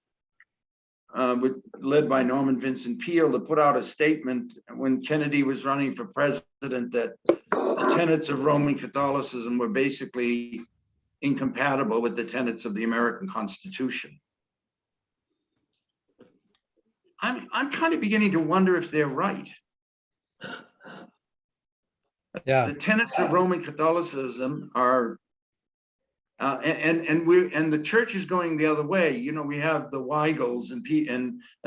S5: led by Norman Vincent Peale to put out a statement when Kennedy was running for president that the tenets of Roman Catholicism were basically incompatible with the tenets of the American Constitution. I'm kind of beginning to wonder if they're right.
S4: Yeah.
S5: The tenets of Roman Catholicism are, and the church is going the other way. We have the Weigels and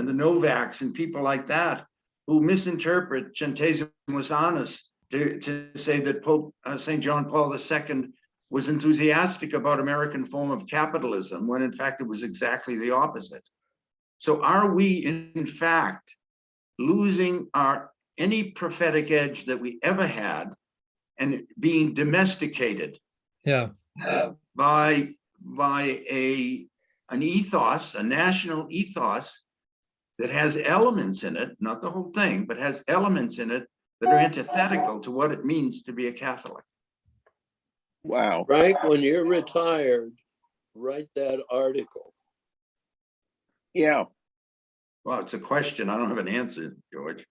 S5: the Novaks and people like that who misinterpret Centesimus Annus to say that Pope St. John Paul II was enthusiastic about American form of capitalism, when in fact it was exactly the opposite. So are we in fact losing any prophetic edge that we ever had and being domesticated
S4: Yeah.
S5: by an ethos, a national ethos that has elements in it, not the whole thing, but has elements in it that are antithetical to what it means to be a Catholic?
S1: Wow.
S6: Frank, when you're retired, write that article.
S1: Yeah.
S5: Well, it's a question. I don't have an answer, George.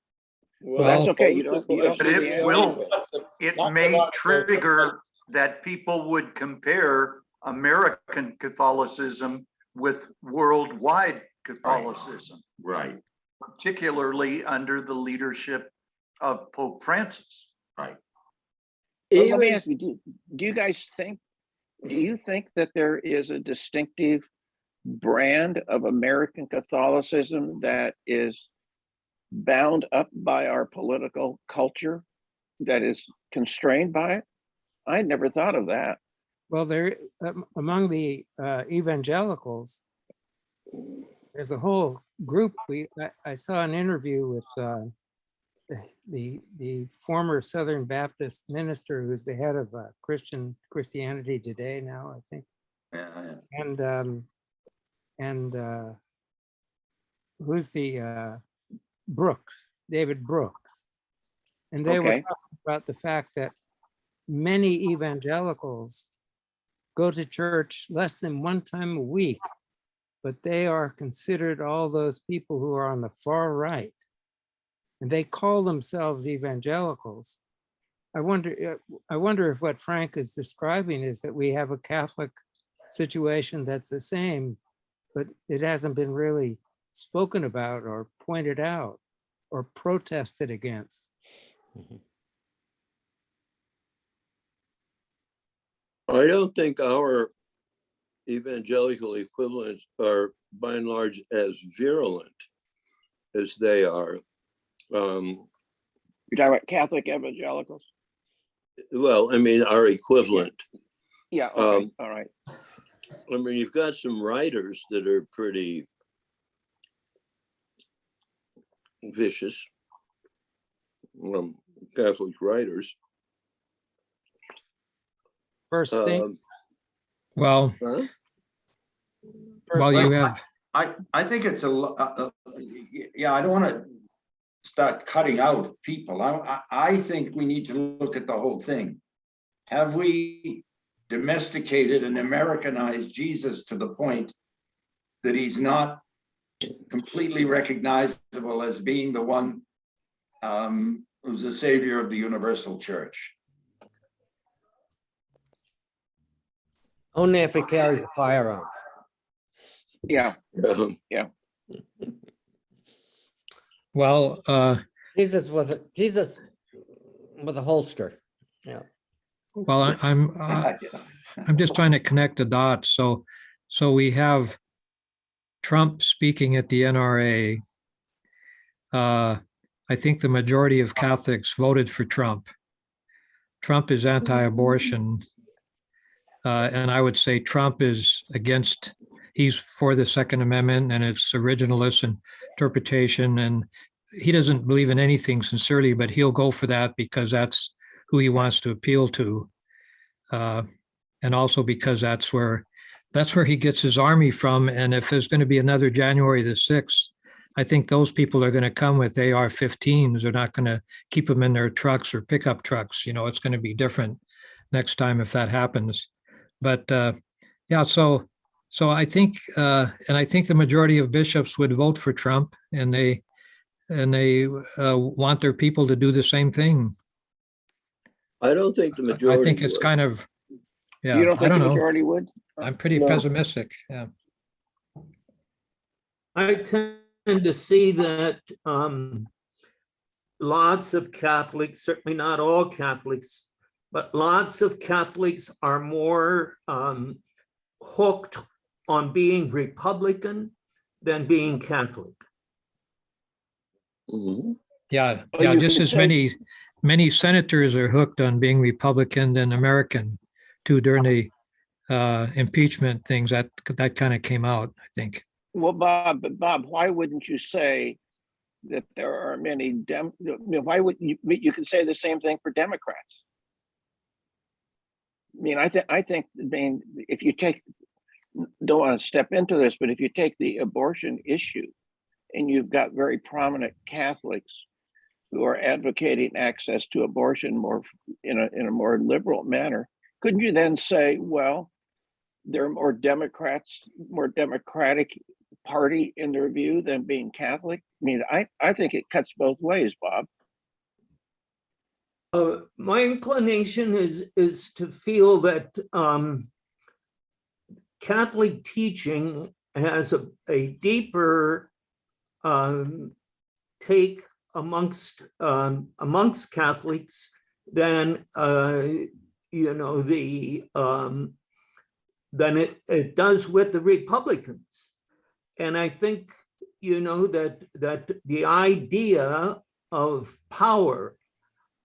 S6: Well,
S1: That's okay. You
S6: pose
S1: don't,
S6: the
S1: you don't
S2: But
S1: need
S6: question
S1: the
S2: it
S1: answer.
S2: will,
S7: Lots of-
S2: it
S7: lots of
S2: may
S7: articles.
S2: trigger that people would compare American Catholicism with worldwide Catholicism,
S5: Right.
S2: particularly under the leadership of Pope Francis.
S5: Right.
S1: Well, let me
S6: Even,
S1: ask you, do you think that there is a distinctive brand of American Catholicism that is bound up by our political culture, that is constrained by it? I had never thought of that.
S8: Well, there, among the evangelicals, there's a whole group. I saw an interview with the former Southern Baptist minister who's the head of Christianity Today now, I think.
S5: Yeah.
S8: And who's the David Brooks. And they were
S1: Okay.
S8: talking about the fact that many evangelicals go to church less than one time a week, but they are considered all those people who are on the far right. And they call themselves evangelicals. I wonder if what Frank is describing is that we have a Catholic situation that's the same, but it hasn't been really spoken about or pointed out or protested against.
S6: I don't think our evangelical equivalents are by and large as virulent as they are.
S1: You're talking about Catholic evangelicals?
S6: Well, I mean, our equivalent.
S1: Yeah, okay, all right.
S6: I mean, you've got some writers that are pretty vicious, Catholic writers.
S8: First thing,
S4: Well,
S6: Huh?
S4: well, you have,
S5: I think it's yeah, I don't want to start cutting out people. I think we need to look at the whole thing. Have we domesticated and Americanized Jesus to the point that he's not completely recognizable as being the one who's the savior of the universal church?
S3: Only if it carries a firearm.
S1: Yeah,
S4: well,
S3: Jesus with a holster. Yeah.
S4: well, I'm just trying to connect the dots. So we have Trump speaking at the NRA. I think the majority of Catholics voted for Trump. Trump is anti-abortion. And I would say Trump is against, he's for the Second Amendment and its originalist interpretation. And he doesn't believe in anything sincerely, but he'll go for that because that's who he wants to appeal to. And also because that's where he gets his army from. And if there's going to be another January the 6th, I think those people are going to come with AR-15s. They're not going to keep them in their trucks or pickup trucks. You know, it's going to be different next time if that happens. But yeah, so I think, and I think the majority of bishops would vote for Trump, and they want their people to do the same thing.
S6: I don't think the
S4: I
S6: majority
S4: think it's
S6: would.
S4: kind of, yeah,
S1: You don't
S4: I
S1: think
S4: don't
S1: the
S4: know.
S1: majority would?
S4: I'm pretty
S6: No.
S4: pessimistic. Yeah.
S9: I tend to see that lots of Catholics, certainly not all Catholics, but lots of Catholics are more hooked on being Republican than being Catholic.
S6: Mhm.
S4: Yeah,
S1: Well,
S4: yeah,
S1: you
S4: just
S1: could
S4: as
S1: say-
S4: many senators are hooked on being Republican than American too during the impeachment things that kind of came out, I think.
S1: Well, Bob, why wouldn't you say that there are many why would you can say the same thing for Democrats? I mean, I think, if you take, don't want to step into this, but if you take the abortion issue and you've got very prominent Catholics who are advocating access to abortion more in a more liberal manner, couldn't you then say, well, they're more democratic party in their view than being Catholic? I mean, I think it cuts both ways, Bob.
S9: My inclination is to feel that Catholic teaching has a deeper take amongst Catholics than than it does with the Republicans. And I think that the idea of power,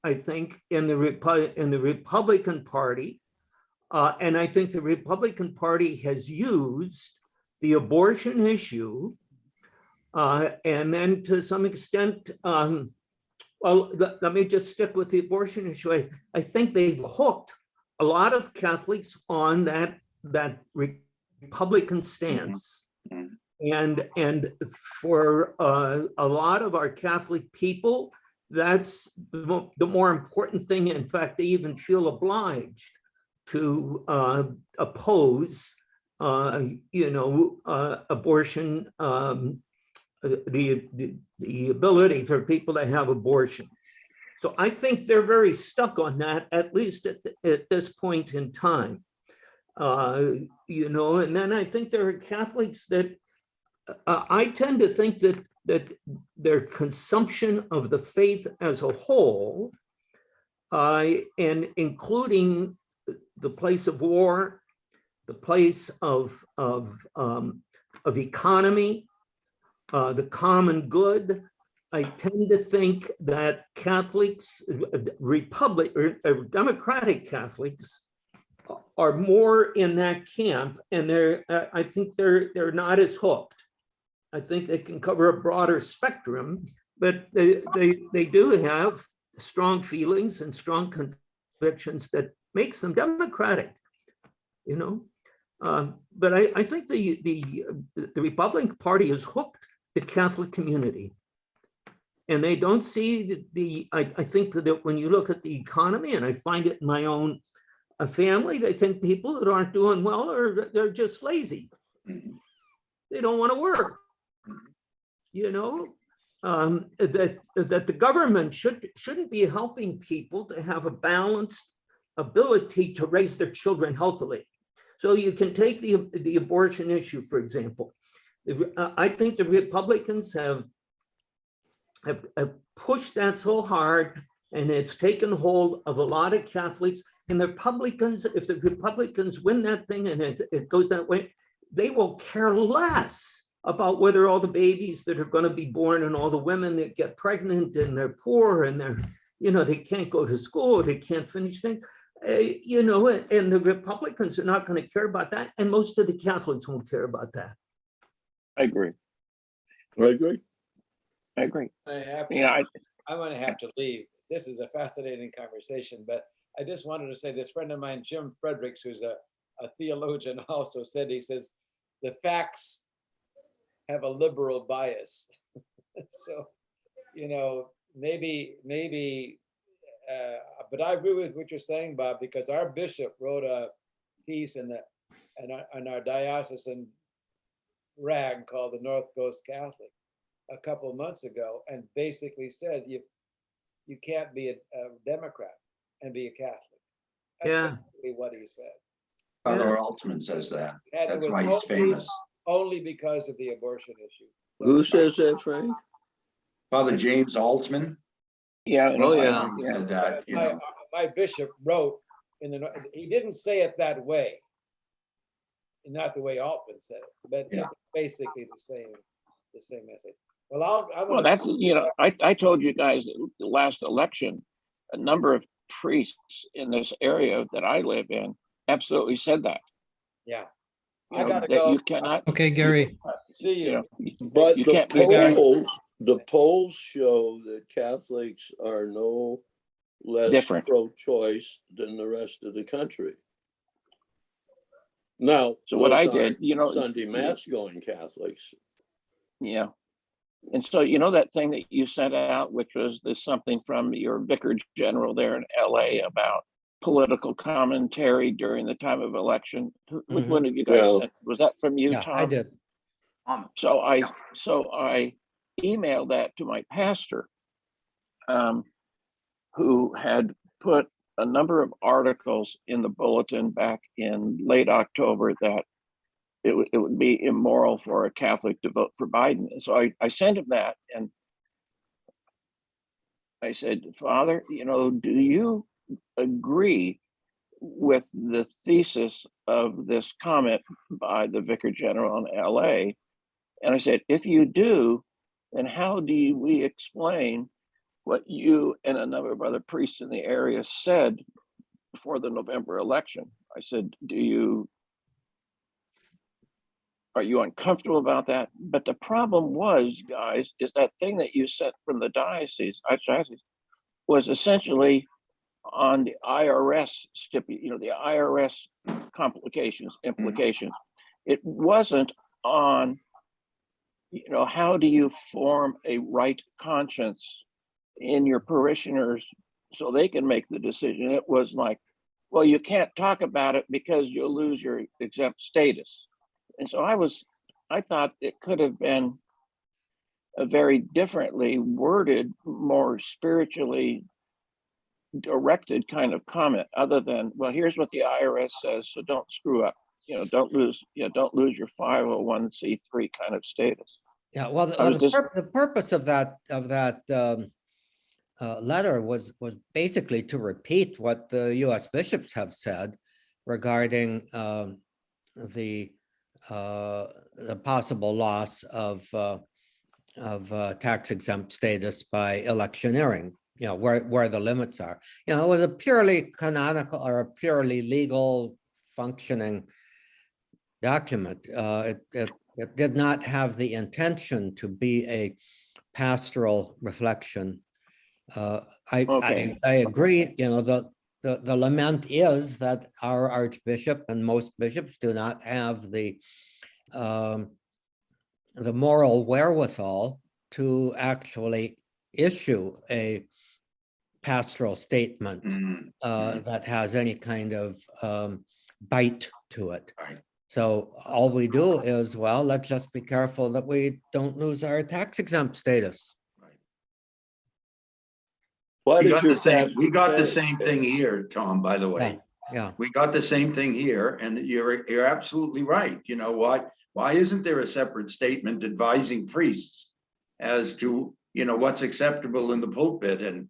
S9: I think, in the Republican Party, and I think the Republican Party has used the abortion issue, and then to some extent, well, let me just stick with the abortion issue. I think they've hooked a lot of Catholics on that Republican stance. And for a lot of our Catholic people, that's the more important thing. In fact, they even feel obliged to oppose, abortion, the ability for people to have abortion. So I think they're very stuck on that, at least at this point in time. And then I think there are Catholics that I tend to think that their consumption of the faith as a whole, and including the place of war, the place of economy, the common good, I tend to think that Catholics, Democratic Catholics, are more in that camp, and I think they're not as hooked. I think they can cover a broader spectrum, but they do have strong feelings and strong convictions that makes them Democratic, But I think the Republican Party is hooked the Catholic community, and they don't see I think that when you look at the economy, and I find it in my own family, they think people that aren't doing well they're just lazy. They don't want to work. That the government shouldn't be helping people to have a balanced ability to raise their children healthily. So you can take the abortion issue, for example. I think the Republicans have pushed that so hard, and it's taken hold of a lot of Catholics. And the Republicans, if the Republicans win that thing and it goes that way, they will care less about whether all the babies that are going to be born and all the women that get pregnant and they're poor and they can't go to school, or they can't finish things. You know, and the Republicans are not going to care about that. And most of the Catholics won't care about that.
S1: I agree.
S6: I agree.
S1: I agree.
S7: I have to,
S1: Yeah,
S7: I'm gonna have to leave. This is a fascinating conversation, but I just wanted to say this friend of mine, Jim Fredericks, who's a theologian, also said, he says, the facts have a liberal bias. So, you know, maybe, but I agree with what you're saying, Bob, because our bishop wrote a piece in our diocesan rag called the North Coast Catholic a couple of months ago, and basically said you can't be a Democrat and be a Catholic. That's
S9: Yeah.
S7: basically what he said.
S5: Father Altman says that.
S7: And it
S5: That's
S7: was
S5: why he's famous.
S7: only because of the abortion issue.
S6: Who says that, Frank?
S5: Father James Altman.
S1: yeah. in
S6: Oh,
S1: Ohio,
S6: yeah.
S5: He said that, you know.
S7: My bishop wrote he didn't say it that way, not the way Altman said it, but
S5: Yeah.
S7: it's basically the same message. Well,
S1: Well, that's, I told you guys that the last election, a number of priests in this area that I live in absolutely said that.
S7: yeah.
S1: You
S7: I
S1: know,
S7: gotta
S1: that
S7: go.
S1: you cannot,
S4: Okay, Gary,
S7: See
S1: you
S7: you.
S1: know,
S6: But
S1: you
S6: the
S1: can't make that
S6: polls show that Catholics are no less
S1: Different.
S6: pro-choice than the rest of the country. Now,
S1: So what I
S6: those
S1: did,
S6: aren't Sunday mass going Catholics.
S1: yeah. And so, you know, that thing that you sent out, which was this something from your vicar general there in LA about political commentary during the time of election. Which one of you guys
S6: Yeah.
S1: sent? Was that from you,
S3: Yeah,
S1: Tom?
S3: I did.
S1: So I emailed that to my pastor, who had put a number of articles in the bulletin back in late October that it would be immoral for a Catholic to vote for Biden. And so I sent him that, and I said, Father, you know, do you agree with the thesis of this comment by the Vicar General in LA? And I said, if you do, then how do we explain what you and a number of other priests in the area said before the November election? I said, are you uncomfortable about that? But the problem was, guys, is that thing that you sent from the diocese was essentially on the IRS the IRS implications. It wasn't on, you know, how do you form a right conscience in your parishioners so they can make the decision. It was like, well, you can't talk about it because you'll lose your exempt status. And so I thought it could have been a very differently worded, more spiritually directed kind of comment, other than, well, here's what the IRS says, so don't screw up. You know, don't lose your 501c3 kind of status.
S3: Yeah, well, the purpose of that letter was basically to repeat what the U.S. bishops have said regarding the possible loss of tax exempt status by electioneering. You know, where the limits are. You know, it was a purely canonical or a purely legal functioning document. It did not have the intention to be a pastoral reflection. I agree. You know, the lament is that our archbishop and most bishops do not have the moral wherewithal to actually issue a pastoral statement that has any kind of bite to it.
S5: Right.
S3: So all we do is, well, let's just be careful that we don't lose our tax exempt status.
S6: Why
S5: We
S6: did
S5: got
S6: your
S5: the same, we
S6: pastor
S5: got the
S6: say-
S5: same thing here, Tom, by the way.
S3: Yeah.
S5: We got the same thing here, and you're absolutely right. You know, why isn't there a separate statement advising priests as to, you know, what's acceptable in the pulpit, and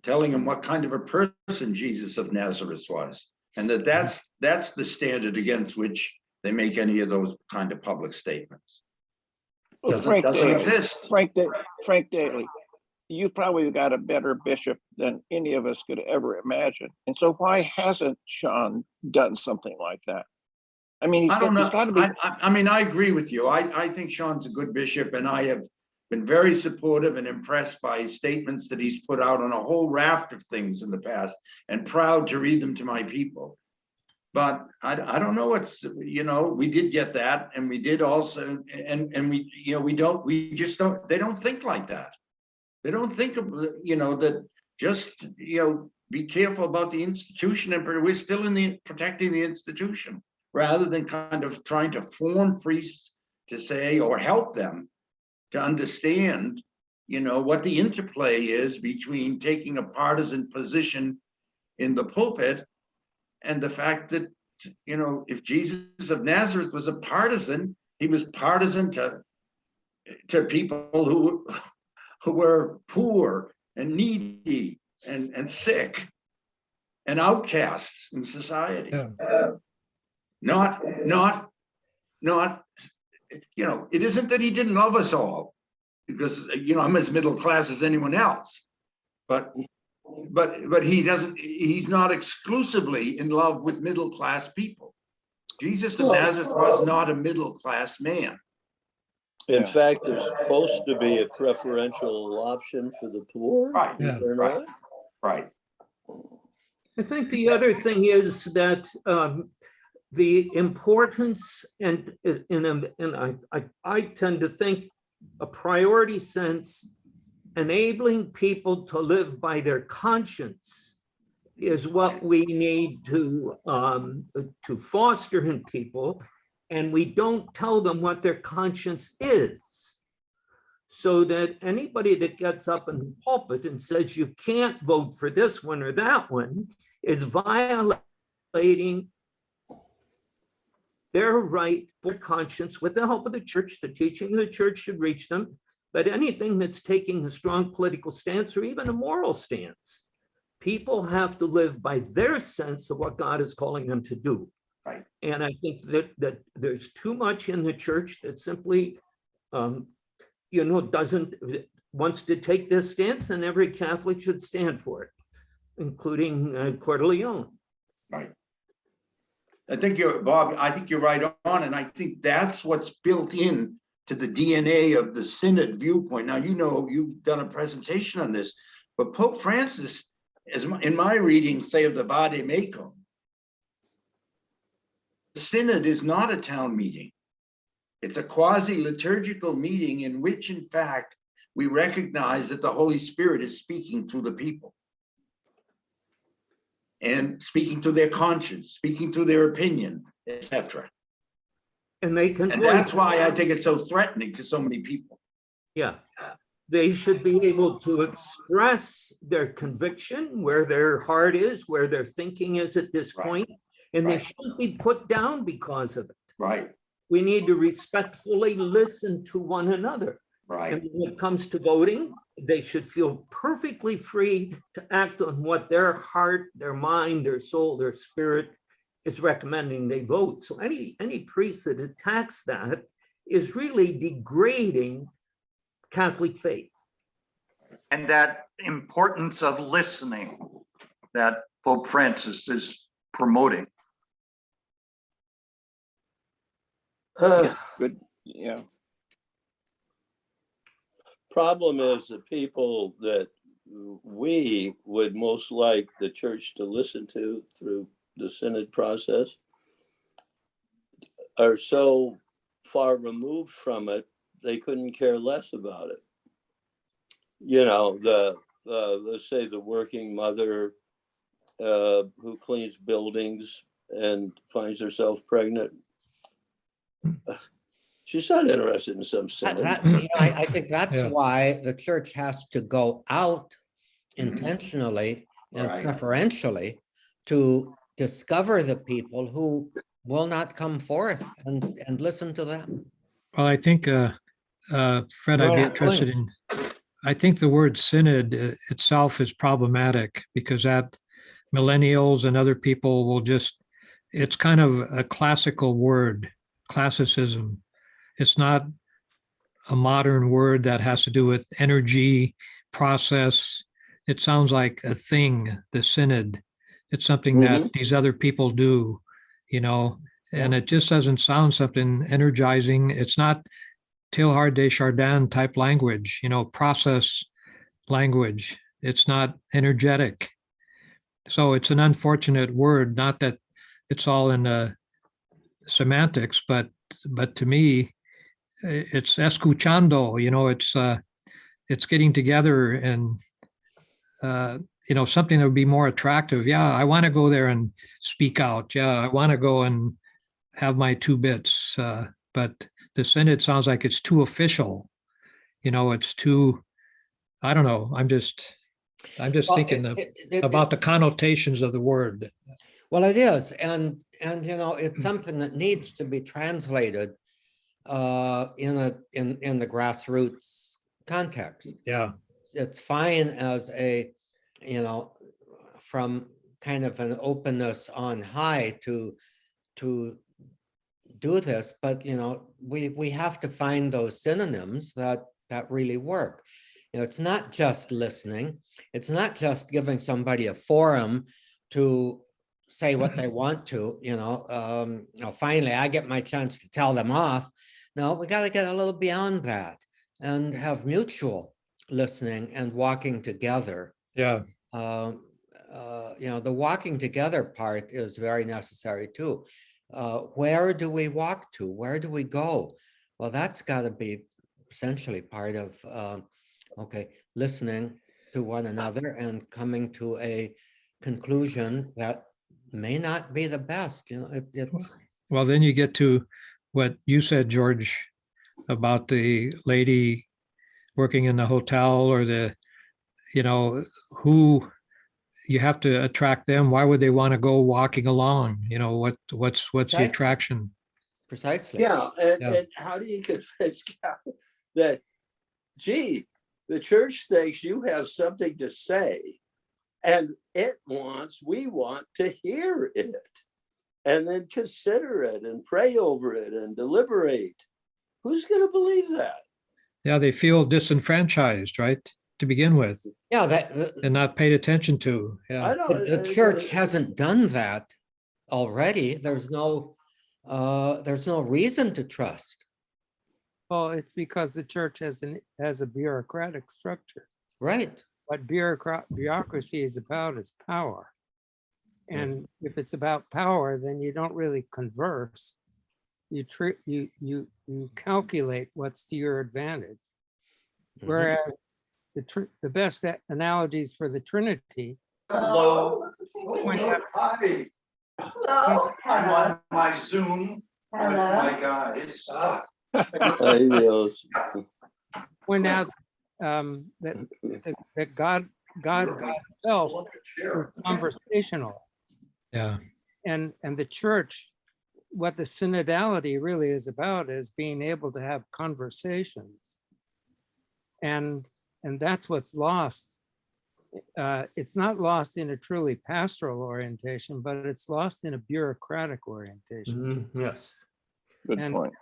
S5: telling them what kind of a person Jesus of Nazareth was, and that's the standard against which they make any of those kind of public statements.
S1: Well,
S5: Doesn't exist.
S1: Frank Daly, you've probably got a better bishop than any of us could ever imagine. And so why hasn't Sean done something like that? I mean,
S5: I don't
S1: he's
S5: know.
S1: got to be.
S5: I mean, I agree with you. I think Sean's a good bishop, and I have been very supportive and impressed by statements that he's put out on a whole raft of things in the past, and proud to read them to my people. But I don't know what's, you know, we did get that, and we did also, and we, you know, we just don't, they don't think like that. They don't think of, you know, that just, you know, be careful about the institution, and we're still in the protecting the institution, rather than kind of trying to form priests to say, or help them to understand, you know, what the interplay is between taking a partisan position in the pulpit and the fact that, you know, if Jesus of Nazareth was a partisan, he was partisan to people who were poor and needy and sick and outcasts in society.
S4: Yeah.
S5: Not, you know, it isn't that he didn't love us all, because, you know, I'm as middle class as anyone else, but he doesn't, he's not exclusively in love with middle class people. Jesus of Nazareth was not a middle class man.
S6: In
S1: Yeah.
S6: fact, there's supposed to be a preferential option for the poor.
S5: Right,
S4: Yeah.
S6: Is there
S5: right,
S6: not?
S5: right.
S9: I think the other thing is that the importance and I tend to think a priority sense, enabling people to live by their conscience is what we need to foster in people, and we don't tell them what their conscience is. So that anybody that gets up in the pulpit and says you can't vote for this one or that one is violating their right for conscience with the help of the church. The teaching of the church should reach them. But anything that's taking a strong political stance or even a moral stance, people have to live by their sense of what God is calling them to do.
S5: Right.
S9: And I think that there's too much in the church that simply, you know, wants to take this stance, and every Catholic should stand for it, including Coeur d'Leon.
S5: Right. I think Bob, I think you're right on, and I think that's what's built in to the DNA of the synod viewpoint. Now, you know, you've done a presentation on this, but Pope Francis, in my reading, say of the Vade Mecum, the synod is not a town meeting. It's a quasi-liturgical meeting in which, in fact, we recognize that the Holy Spirit is speaking through the people and speaking to their conscience, speaking to their opinion, etc.
S9: And they can.
S5: And that's why I think it's so threatening to so many people.
S9: Yeah. They should be able to express their conviction, where their heart is, where their thinking is at this point, and they shouldn't be put down because of it.
S5: Right.
S9: We need to respectfully listen to one another.
S5: Right.
S9: And when it comes to voting, they should feel perfectly free to act on what their heart, their mind, their soul, their spirit is recommending they vote. So any priest that attacks that is really degrading Catholic faith.
S2: And that importance of listening that Pope Francis is promoting.
S1: Good. Yeah.
S6: Problem is the people that we would most like the church to listen to through the synod process are so far removed from it, they couldn't care less about it. You know, let's say the working mother who cleans buildings and finds herself pregnant. She's not interested in some synod.
S3: I think that's
S4: Yeah.
S3: why the church has to go out intentionally and
S5: Right.
S3: preferentially to discover the people who will not come forth and listen to them.
S4: Well, I think, Fred, I'd be
S3: Yeah,
S4: interested in, I think the word synod itself is problematic because that millennials and other people will just, it's kind of a classical word, classicism. It's not a modern word that has to do with energy, process. It sounds like a thing, the synod. It's something that these other people do, you know, and it just doesn't sound something energizing. It's not Teilhard de Chardin type language, you know, process language. It's not energetic. So it's an unfortunate word, not that it's all in the semantics, but to me, it's escuchando, you know, it's getting together and, you know, something that would be more attractive. Yeah, I want to go there and speak out. Yeah, I want to go and have my 2 bits. But the Synod sounds like it's too official. You know, it's too, I don't know. I'm just
S3: Well,
S4: thinking about the connotations of the word.
S3: Well, it is, and you know, it's something that needs to be translated in the grassroots context.
S4: Yeah.
S3: It's fine as a, you know, from kind of an openness on high to do this, but you know, we have to find those synonyms that really work. You know, it's not just listening. It's not just giving somebody a forum to say what they want to, you know, finally I get my chance to tell them off. No, we got to get a little beyond that and have mutual listening and walking together.
S4: Yeah.
S3: You know, the walking together part is very necessary too. Where do we walk to? Where do we go? Well, that's got to be essentially part of, okay, listening to one another and coming to a conclusion that may not be the best. You know, it's
S4: Well, then you get to what you said, George, about the lady working in the hotel or the, you know, who you have to attract them. Why would they want to go walking along? You know, what's the
S3: Precisely.
S4: attraction?
S3: Precisely.
S6: Yeah,
S4: Yeah.
S6: and how do you convince Cal that, gee, the church thinks you have something to say and we want to hear it and then consider it and pray over it and deliberate. Who's going to believe that?
S4: Yeah, they feel disenfranchised, right? To begin with,
S3: Yeah,
S4: and not paid attention to.
S6: I
S4: Yeah.
S6: don't.
S3: the church hasn't done that already. There's no reason to trust.
S8: Well, it's because the church has a bureaucratic structure.
S3: Right.
S8: What bureaucracy is about is power. And if it's about power, then you don't really converse. You calculate what's to your advantage.
S3: Mhm.
S8: Whereas the best analogies for the Trinity.
S2: Hello.
S8: Point out-
S2: Hi.
S12: Hello.
S2: I'm on my Zoom with my guys.
S8: point out that God Himself is conversational,
S4: Yeah.
S8: and the church, what the synodality really is about is being able to have conversations, and that's what's lost. It's not lost in a truly pastoral orientation, but it's lost in a bureaucratic orientation.
S9: Yes.
S1: Good
S8: And-
S1: point.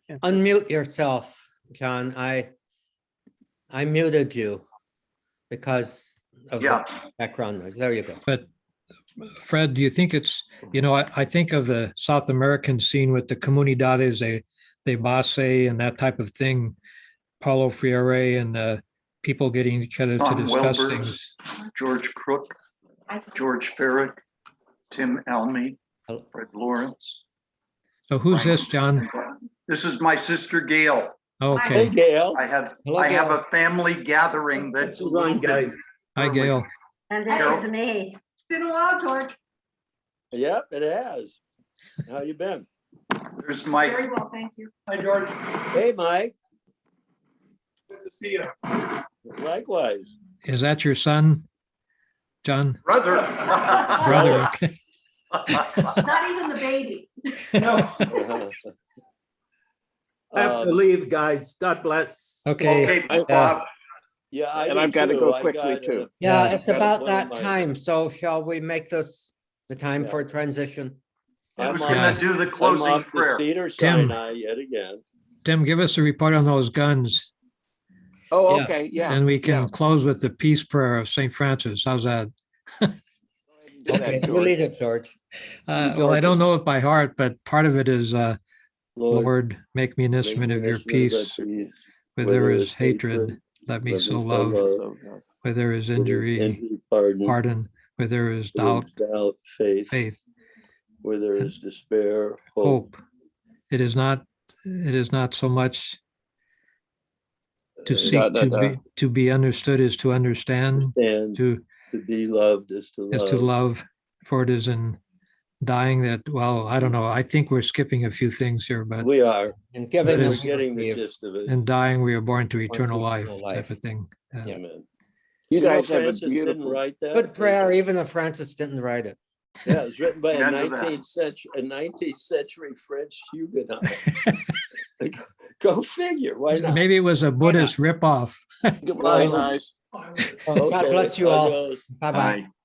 S8: And-
S3: Unmute yourself, John. I muted you because of
S2: Yeah.
S3: the background noise. There you go.
S4: But Fred, do you think it's, you know, I think of the South American scene with the comunidades de base and that type of thing, Paulo Freire and people getting together to
S2: Tom
S4: discuss
S2: Welbers,
S4: things.
S2: George Crook, George Farrick, Tim Almy, Fred Lawrence.
S4: So who's this, John?
S2: This is my sister Gail.
S6: Hey,
S4: Okay.
S6: Gail.
S2: I have
S3: Hello,
S2: I have
S3: Gail.
S2: a family gathering that's a
S9: Hold
S2: little
S9: on,
S2: bit
S9: guys.
S4: Hi, Gail.
S12: And
S2: Carol.
S12: this is me.
S11: It's been a while, George.
S6: Yep, it has. How you been?
S2: There's Mike.
S11: Very well, thank you.
S2: Hi, George.
S6: Hey, Mike.
S2: Good to see you.
S6: Likewise.
S4: Is that your son, John?
S2: Brother.
S4: Brother? Okay.
S11: Not even the baby.
S9: I have to leave, guys. God bless.
S4: Okay.
S2: Okay, Bob.
S6: Yeah, I
S1: And
S6: do
S1: I've got to
S6: too.
S1: go
S6: I
S1: quickly
S6: got,
S1: too.
S3: Yeah,
S4: Yeah.
S3: it's about
S6: One of
S3: that
S6: my-
S3: time. So shall we make this the time
S6: Yeah.
S3: for transition?
S2: Who's
S6: I'm
S2: gonna
S6: off-
S2: do the
S6: I'm
S2: closing
S6: off to
S2: prayer?
S6: Cedar
S4: Tim.
S6: Sinai yet again.
S4: Tim, give us a report on those guns.
S1: Oh,
S3: Yeah.
S1: okay, yeah.
S4: And we
S1: yeah.
S4: can close with the peace prayer of St. Francis. How's that?
S1: Do that,
S3: Okay, you
S1: George.
S3: lead it, George.
S4: Well, I don't know it by heart, but part of it is, Lord, make me an
S6: make
S4: instrument
S6: me
S4: of your
S6: instrument of
S4: peace.
S6: thy peace.
S4: Where there is hatred, let me
S6: let
S4: so
S6: me so
S4: love.
S6: love.
S1: So,
S4: Where there is
S6: Where there's
S4: injury,
S6: pardon.
S4: pardon. Where there is
S6: Where
S4: doubt,
S6: there's doubt, faith.
S4: faith,
S6: Where there is despair, hope.
S4: hope. It is not so much to
S6: Uh,
S4: seek to be understood is to understand,
S6: And
S4: to
S6: be loved is to love.
S4: love, for it is in dying that, well, I don't know, I think we're skipping a few things here, but
S6: We are.
S3: And giving
S4: But
S3: them
S6: We're
S4: it's
S6: getting the
S3: receive.
S6: gist of it.
S4: in dying we are born to
S3: Born to
S4: eternal life
S3: eternal
S4: type
S3: life.
S4: of thing.
S3: Yeah.
S6: Amen.
S1: You
S6: Do know
S1: guys have a
S6: Francis didn't
S1: beautiful,
S6: write that?
S3: Good prayer, even if Francis didn't write it.
S6: Yeah, it was written by a
S2: Amen to that.
S6: 19th century French Huguenot. Like, go figure, why not?
S4: Maybe it was a Buddhist ripoff.
S1: goodbye,
S6: Well,
S1: guys.
S3: God
S6: Okay,
S3: bless you all.
S6: adios.
S3: Bye-bye.
S2: Bye.